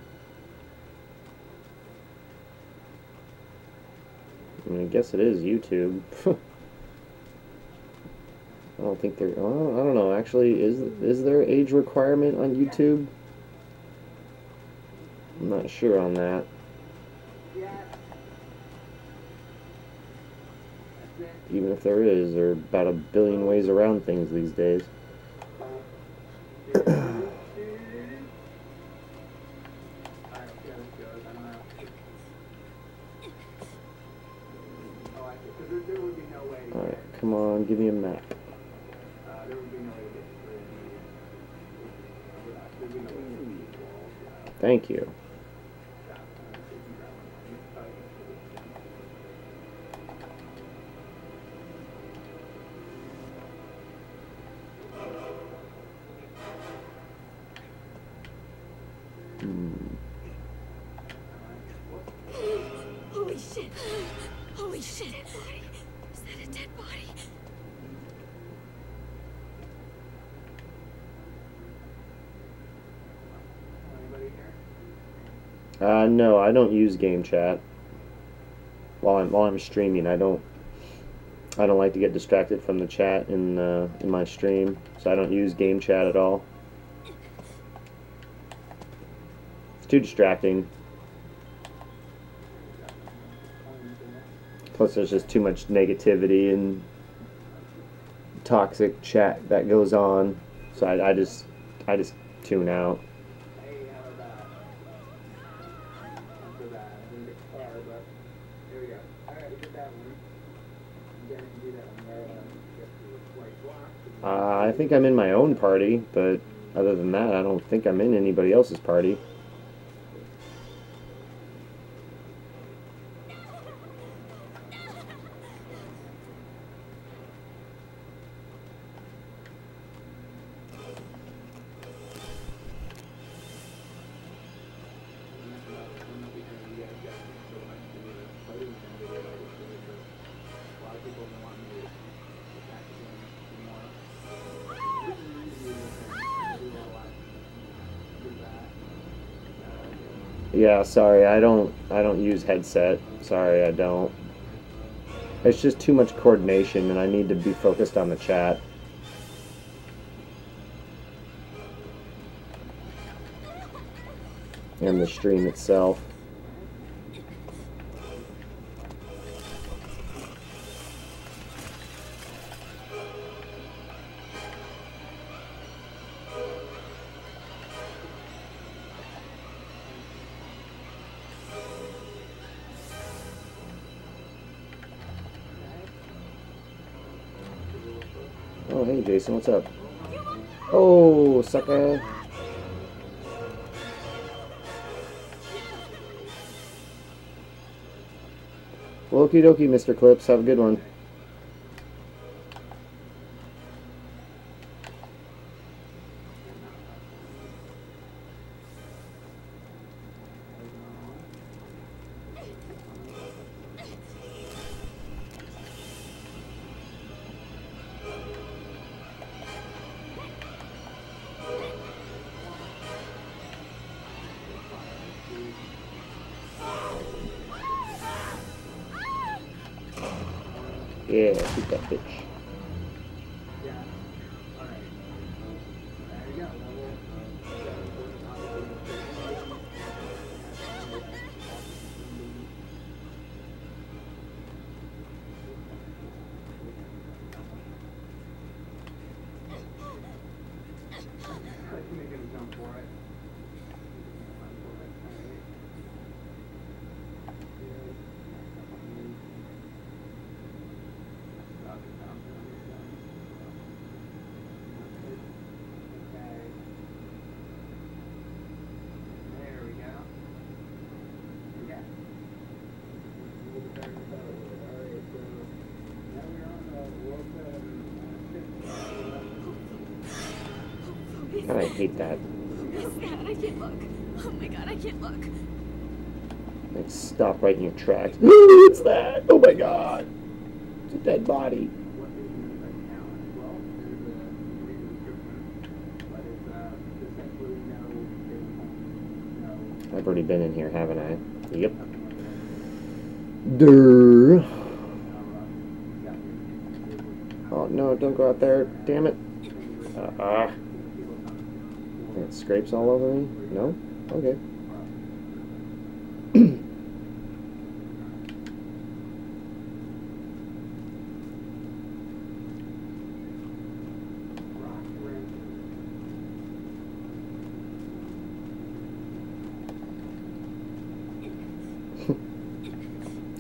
Speaker 2: I mean, I guess it is YouTube. I don't think there. Oh, I don't know. Actually, is there age requirement on YouTube? I'm not sure on that.
Speaker 1: Yes. That's it.
Speaker 2: Even if there is, there are about a billion ways around things these days.
Speaker 1: Alright, see how this goes. I don't know. Oh, I see. Because there would be no way to
Speaker 2: Alright,
Speaker 1: get,
Speaker 2: come on, give me a map.
Speaker 1: there would be no way to get through the, there'd be no way to get these walls.
Speaker 2: Thank you.
Speaker 3: Holy shit! Holy shit! Dead body. Is that a dead body?
Speaker 1: Anybody here?
Speaker 2: No, I don't use game chat. While I'm streaming, I don't like to get distracted from the chat in my stream, so I don't use game chat at all. It's too distracting. Plus, there's just too much negativity and toxic chat that goes on, so I just tune out.
Speaker 1: Hey, how about that? Not so bad. I didn't get far, but there we go. Alright, we did that one. You guys can do that one where get the white block.
Speaker 2: I think I'm in my own party, but other than that, I don't think I'm in anybody else's party. Yeah, sorry, I don't use headset. Sorry, I don't. It's just too much coordination, and I need to be focused on the chat. And the stream itself. Oh, hey, Jason, what's up? Oh, sucker. Well, okie dokie, Mr. Clips. Have a good one. Yeah, shoot that bitch. God, I hate that.
Speaker 3: What's that? I can't look. Oh my god, I can't look.
Speaker 2: Like, stop right in your tracks. What's that? Oh my god. It's a dead body. I've already been in here, haven't I? Yep. Durr. Oh no, don't go out there. Damn it. It scrapes all over me? No? Okay.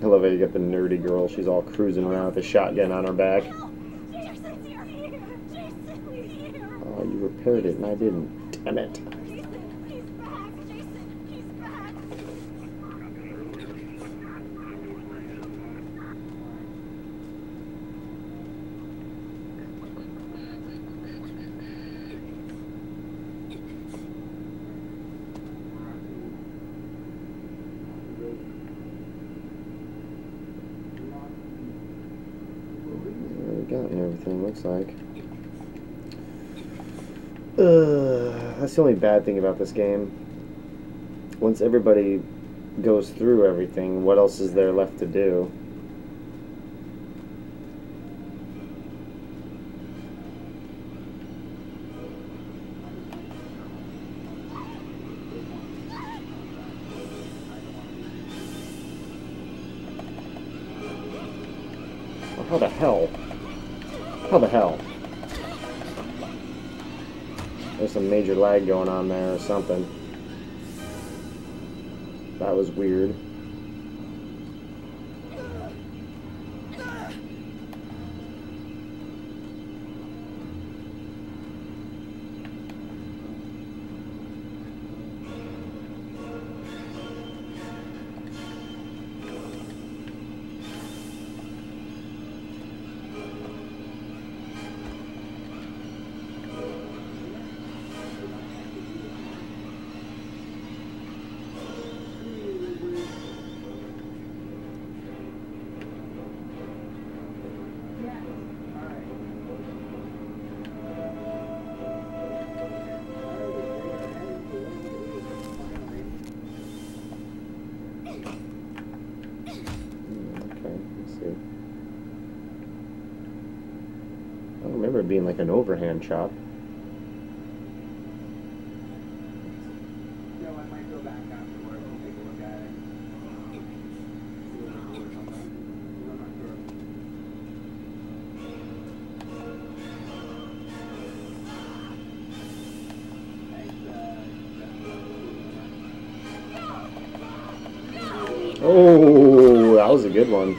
Speaker 2: I love how you got the nerdy girl. She's all cruising around with a shotgun on her back.
Speaker 3: Jason's here. Jason's here.
Speaker 2: Oh, you repaired it and I didn't. Damn it.
Speaker 3: Jason, he's back. Jason, he's back.
Speaker 2: We got everything, looks like. That's the only bad thing about this game. Once everybody goes through everything, what else is there left to do? Oh, how the hell? How the hell? There's some major lag going on there or something. That was weird. I don't remember it being like an overhand chop.
Speaker 1: I might go back afterward and take a look at it. I'm not sure.
Speaker 2: Oh, that was a good one.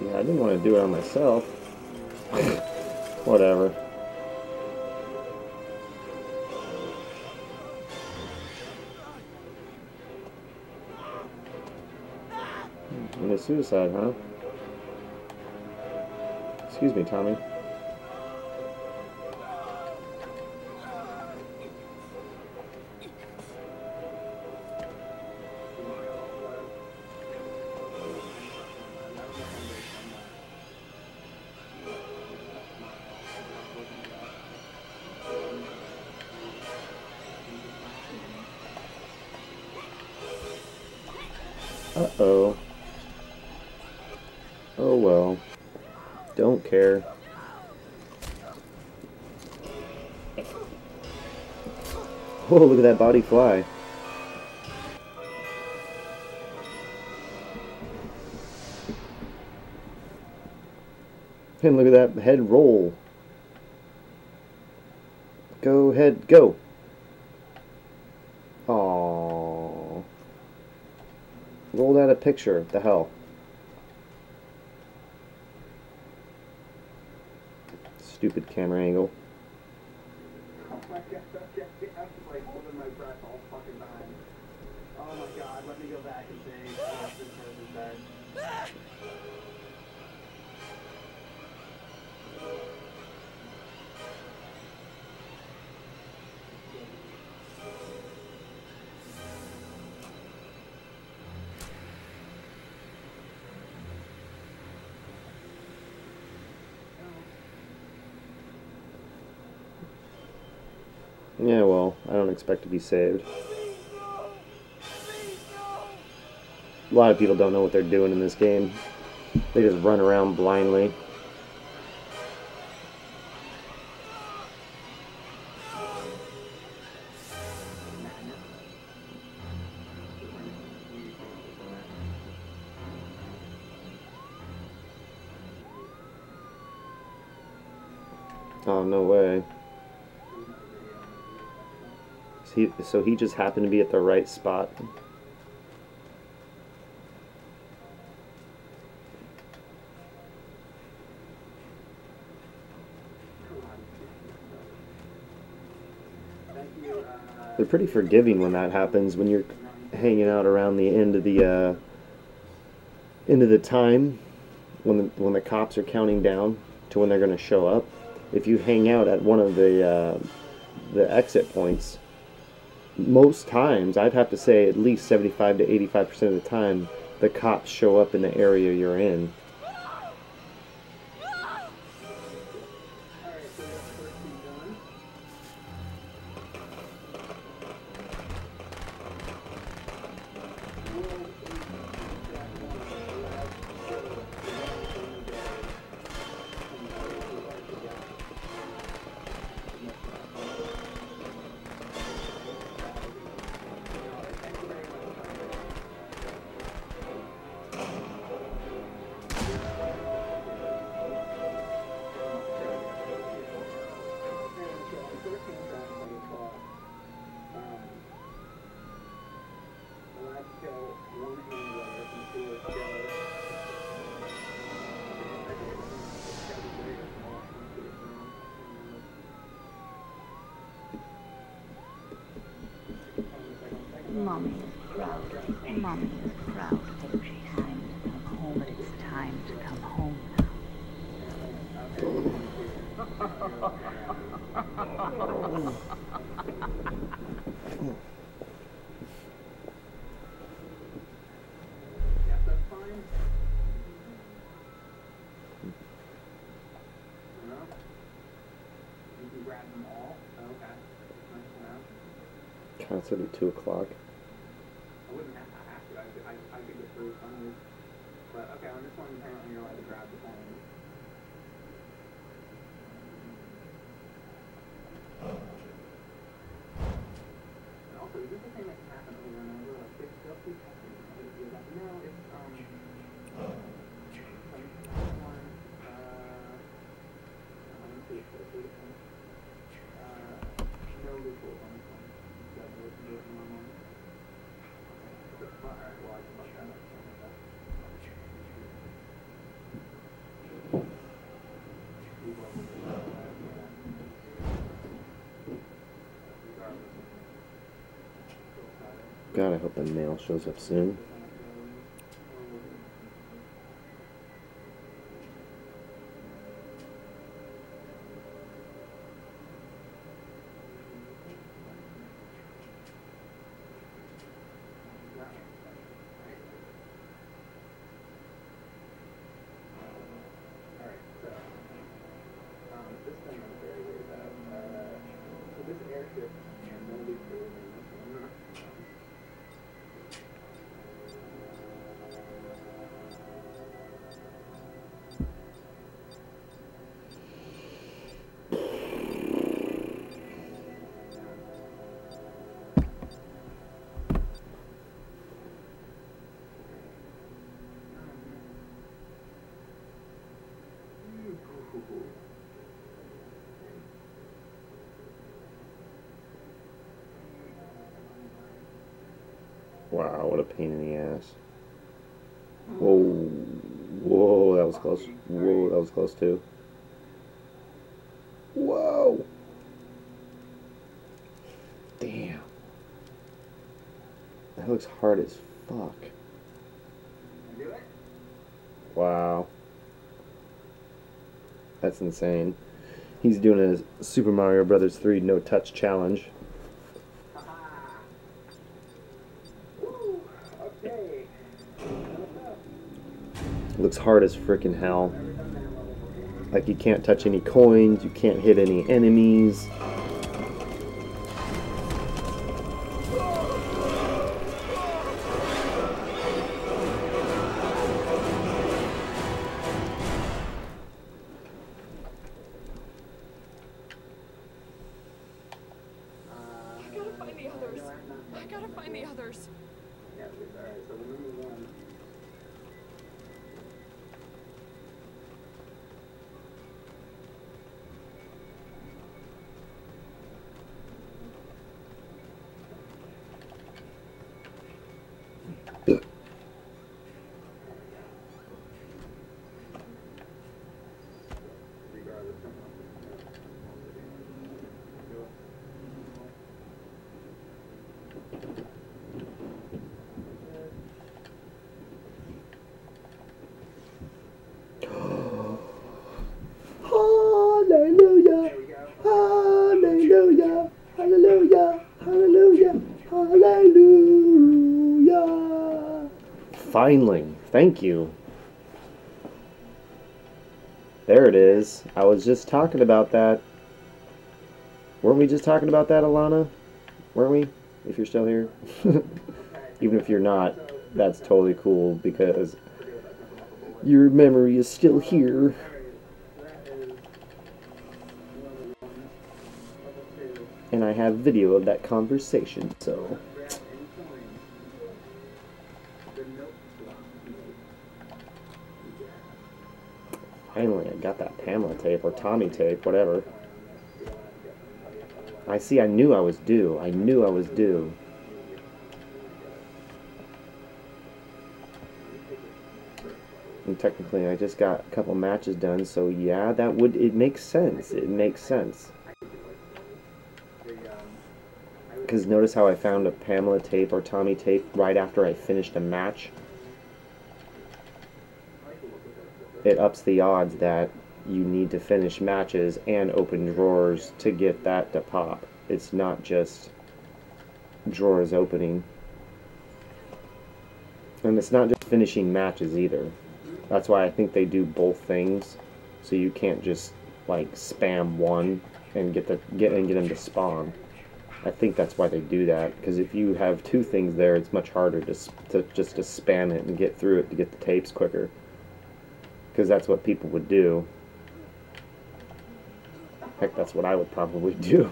Speaker 2: Yeah, I didn't want to do it on myself. Whatever. And a suicide, huh? Excuse me, Tommy. Uh-oh. Oh well. Don't care. Oh, look at that body fly. And look at that head roll. Go head, go. Aww. Rolled out a picture. The hell. Stupid camera angle.
Speaker 1: Oh my god, I'm like holding my breath all fucking time. Oh my god, let me go back and say, oh, this person's dead.
Speaker 2: Yeah, well, I don't expect to be saved. A lot of people don't know what they're doing in this game. They just run around blindly. Oh, no way. So he just happened to be at the right spot. They're pretty forgiving when that happens, when you're hanging out around the end of the time, when the cops are counting down to when they're going to show up. If you hang out at one of the exit points, most times, I'd have to say at least 75 to 85% of the time, the cops show up in the area you're in.
Speaker 4: Mommy is proud. Mommy is proud. It's time to come home, but it's time to come home
Speaker 1: Yeah, that's fine. No? You can grab them all? Okay. Nice to know.
Speaker 2: Counts at 2 o'clock.
Speaker 1: I wouldn't have to. I could get through some of these. But okay, on this one, apparently you're allowed to grab the phone. And also, is this the thing that can happen over and over? Like, they'll keep happening. No, it's, no loopholes on this one. You guys will do it normally. Alright, well, I can look that up.
Speaker 2: God, I hope the mail shows up soon.
Speaker 1: This thing I'm very worried about. So this airship and nobody flew in this one.
Speaker 2: Wow, what a pain in the ass. Whoa. Whoa, that was close. Whoa, that was close too. Whoa. Damn. That looks hard as fuck. Wow. That's insane. He's doing a Super Mario Brothers 3 no-touch challenge.
Speaker 1: Okay.
Speaker 2: Looks hard as frickin' hell. Like you can't touch any coins, you can't hit any enemies.
Speaker 3: I gotta find the others.
Speaker 1: Yeah, alright, so remember one.
Speaker 2: Hallelujah! Hallelujah! Hallelujah! Hallelujah! Hallelujah! Finally, thank you. There it is. I was just talking about that. Weren't we just talking about that, Alana? Weren't we? If you're still here. Even if you're not, that's totally cool because your memory is still here. And I have video of that conversation, so. Finally, I got that Pamela tape, or Tommy tape, whatever. I see, I knew I was due. I knew I was due. And technically, I just got a couple matches done, so yeah, that would, it makes sense. It makes sense. Because notice how I found a Pamela tape or Tommy tape right after I finished a match? It ups the odds that you need to finish matches and open drawers to get that to pop. It's not just drawers opening. And it's not just finishing matches either. That's why I think they do both things. So you can't just like spam one and get them to spawn. I think that's why they do that, because if you have two things there, it's much harder to spam it and get through it to get the tapes quicker. Because that's what people would do. Heck, that's what I would probably do.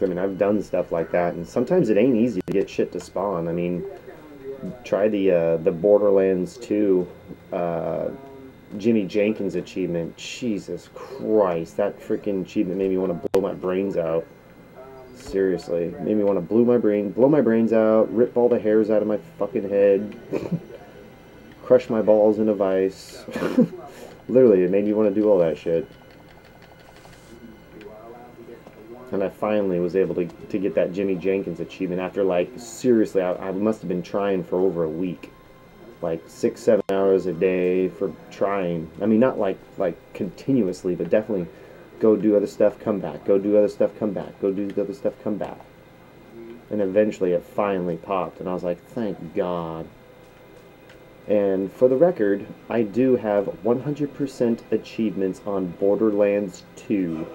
Speaker 2: I mean, I've done stuff like that, and sometimes it ain't easy to get shit to spawn. I mean, try the Borderlands 2 Jimmy Jenkins achievement. Jesus Christ, that freaking achievement made me want to blow my brains out. Seriously, made me want to blow my brains out, rip all the hairs out of my fucking head, crush my balls in a vice. Literally, it made me want to do all that shit. And I finally was able to get that Jimmy Jenkins achievement after, like, seriously, I must have been trying for over a week. Like 6-7 hours a day for trying. I mean, not like continuously, but definitely go do other stuff, come back, go do other stuff, come back, go do the other stuff, come back. And eventually it finally popped, and I was like, thank God. And for the record, I do have 100% achievements on Borderlands 2.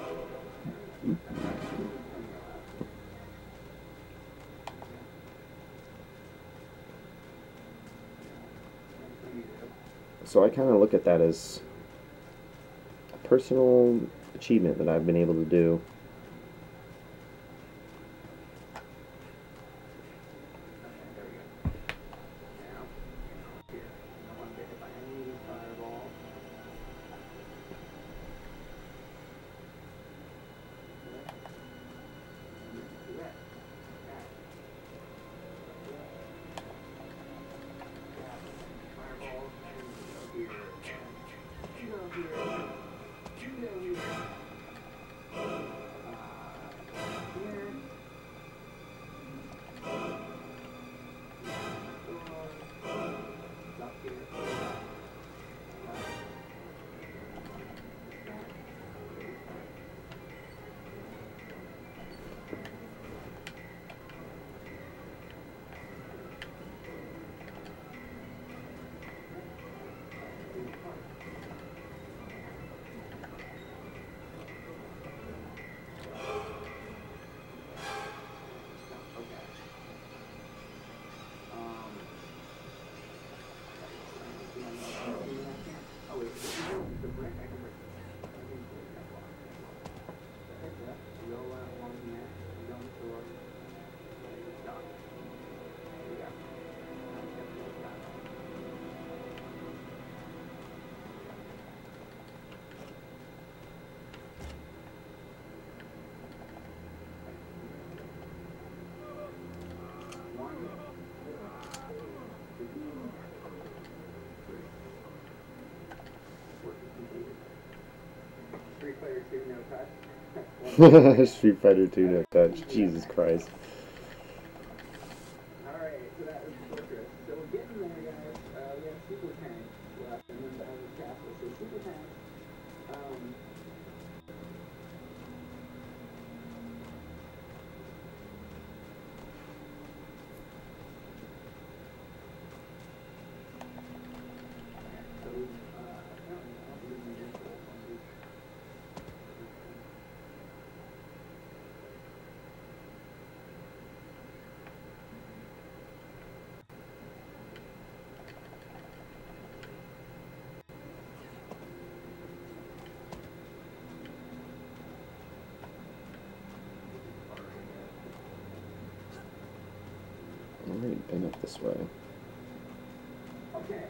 Speaker 2: So I kind of look at that as a personal achievement that I've been able to do. Street Fighter 2 no touch. Jesus Christ.
Speaker 1: Alright, so that was the fortress. So we're getting there, guys. We have super tanks left, and then the other castle. So super tanks.
Speaker 2: I've already been up this way.
Speaker 1: Okay.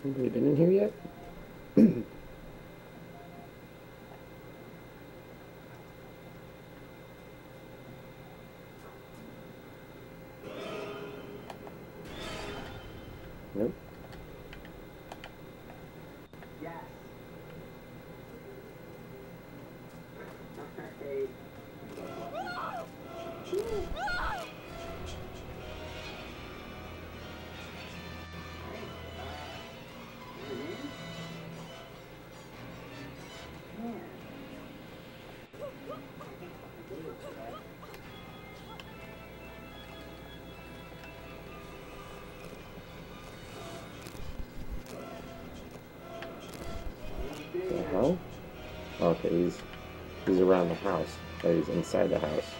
Speaker 2: Anybody been in here yet? Nope.
Speaker 1: Yes. Okay.
Speaker 2: The hell? Okay, he's around the house. Oh, he's inside the house.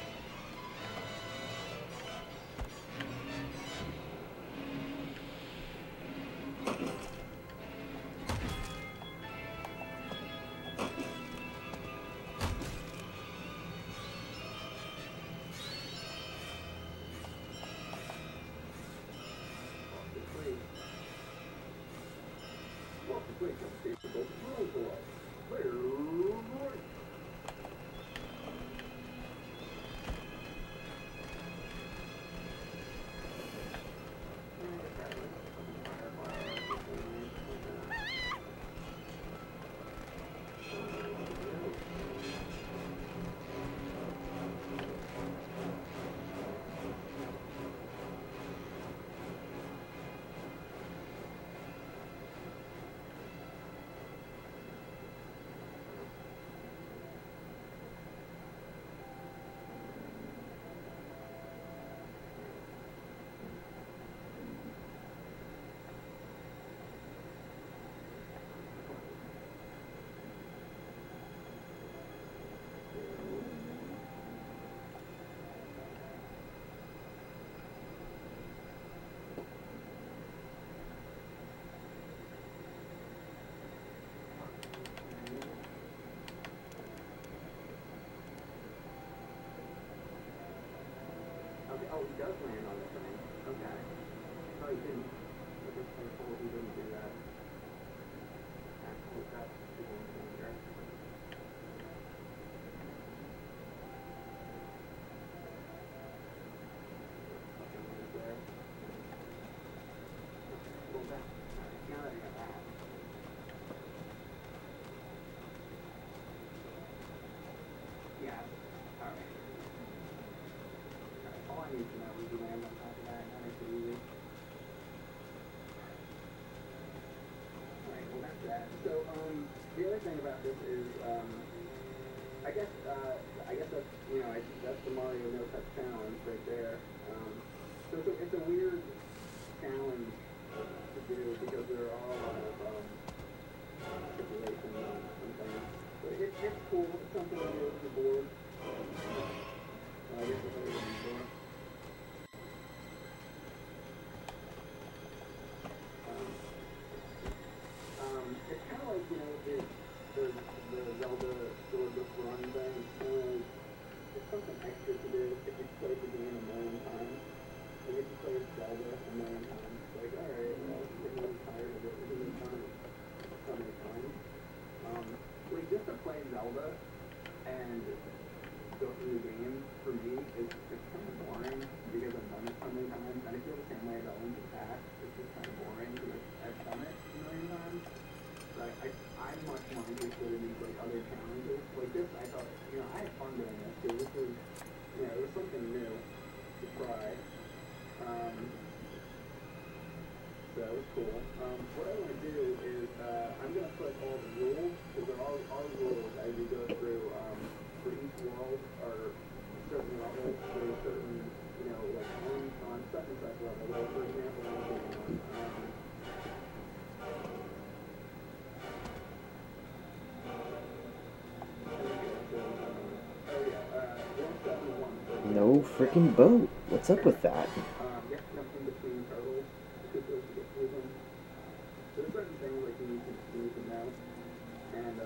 Speaker 1: Oh, he does land on the thing. Okay. No, he didn't. I just kind of told he didn't do that. Actually, that's the one thing here. Fucking move there. Pull back. Alright, now that I got that. Yeah. Alright. All I need to know is the land on top of that. That makes it easy. Alright, well that's that. So, the other thing about this is, I guess that's, you know, that's the Mario No Touch Challenge right there. So it's a weird challenge to do because there are a lot of, stipulations and things. But it's cool. It's something to do with the board. I guess it's already before. It's kind of like, you know, the Zelda Sword Run thing. It's something extra to do if you play the game a million times. Like if you play Zelda a million times, it's like, alright, well, you're really tired of it. You're really done it so many times. Like just to play Zelda and go through the game, for me, it's kind of boring because I've done it so many times. And I feel the same way about Link to the Past. It's just kind of boring because I've done it a million times. But I'm much more interested in these like other challenges. Like this, I thought, you know, I had fun doing this because this was, you know, it was something new to try. So it was cool. What I want to do is I'm going to put all the rules, because there are all rules as you go through. For each world are certain levels. There's certain, you know, like on such and such level. Like for example, I'm doing
Speaker 2: No freaking boat. What's up with that?
Speaker 1: you have to jump in between turtles to get through them. There's certain things like you need to know. And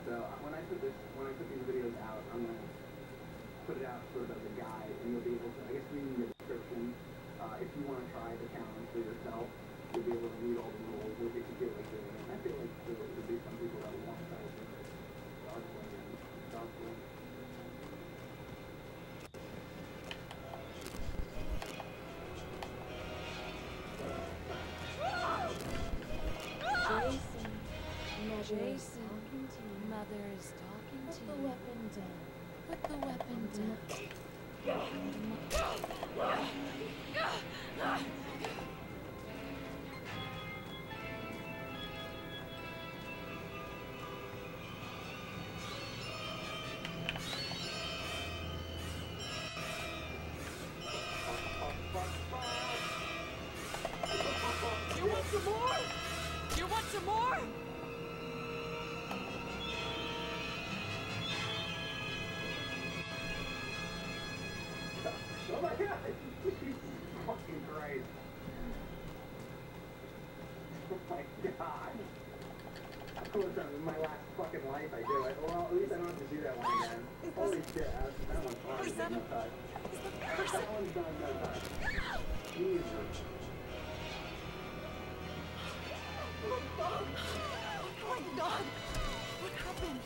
Speaker 1: so when I put these videos out, I'm gonna put it out sort of as a guide, and you'll be able to, I guess, reading the description. If you want to try the challenge for yourself, you'll be able to read all the rules if you feel like doing it. I feel like there would be some people that would want to try to do it.
Speaker 3: Jason, Mother is talking to you. Put the weapon down. Put the weapon down.
Speaker 5: You want some more? You want some more?
Speaker 1: Oh my god! Jesus fucking Christ. Oh my god. Of course, in my last fucking life I do it. Well, at least I don't have to do that one again. Holy shit, that one's hard to get no touch. That one's done no touch. Jesus.
Speaker 5: Oh my God! What happened?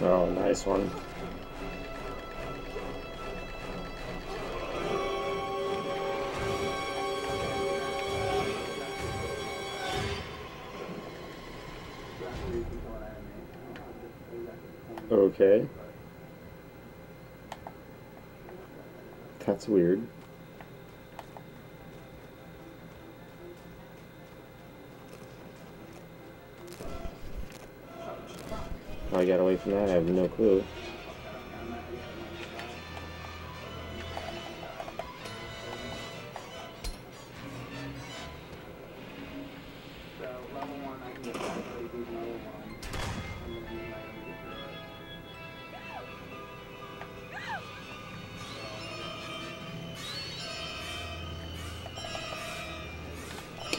Speaker 2: Oh, nice one. Okay. That's weird. How I got away from that, I have no clue.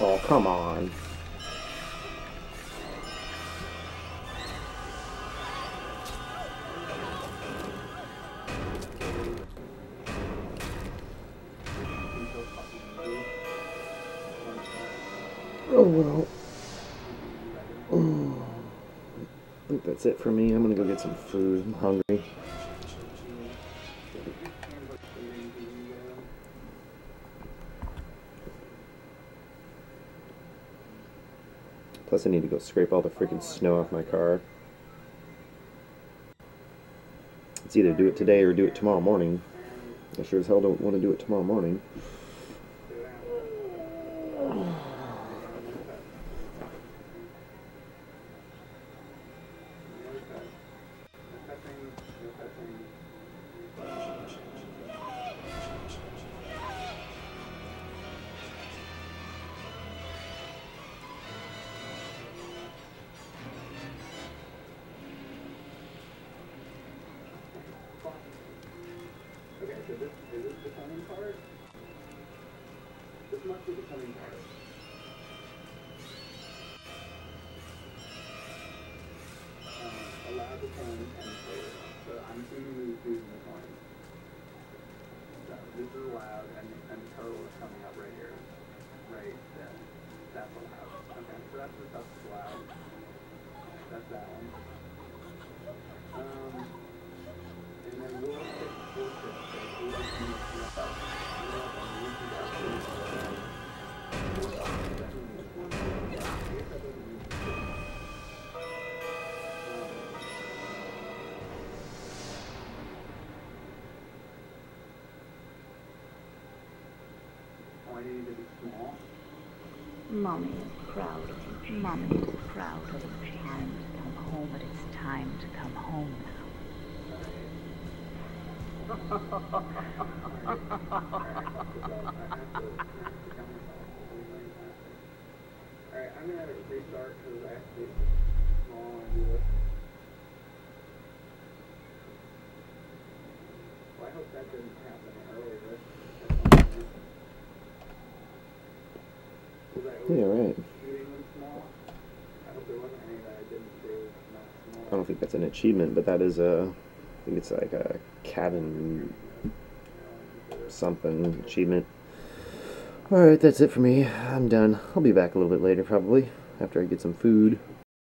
Speaker 2: Oh, come on. Oh, well. I think that's it for me. I'm gonna go get some food. I'm hungry. Plus, I need to go scrape all the freaking snow off my car. It's either do it today or do it tomorrow morning. I sure as hell don't want to do it tomorrow morning.
Speaker 1: Okay, so this is the coming part. This must be the coming part. Allow the coin and player. So I'm assuming we was using the coin. So this is allowed, and the turtle is coming up right here. Right there. That's allowed. Okay, so that's the stuff that's allowed. That's that one. And then we'll pick fortress. So we'll just use the up. I need to be small.
Speaker 4: Mommy is proud of you. Mommy is proud of you. It's time to come home, but it's time to come home now.
Speaker 1: Alright, I'm gonna restart because I have to be small and do this. Well, I hope that didn't happen earlier.
Speaker 2: Yeah, right.
Speaker 1: Shooting them small. I hope there wasn't any that I didn't do not small.
Speaker 2: I don't think that's an achievement, but that is a... I think it's like a cabin something achievement. Alright, that's it for me. I'm done. I'll be back a little bit later, probably, after I get some food.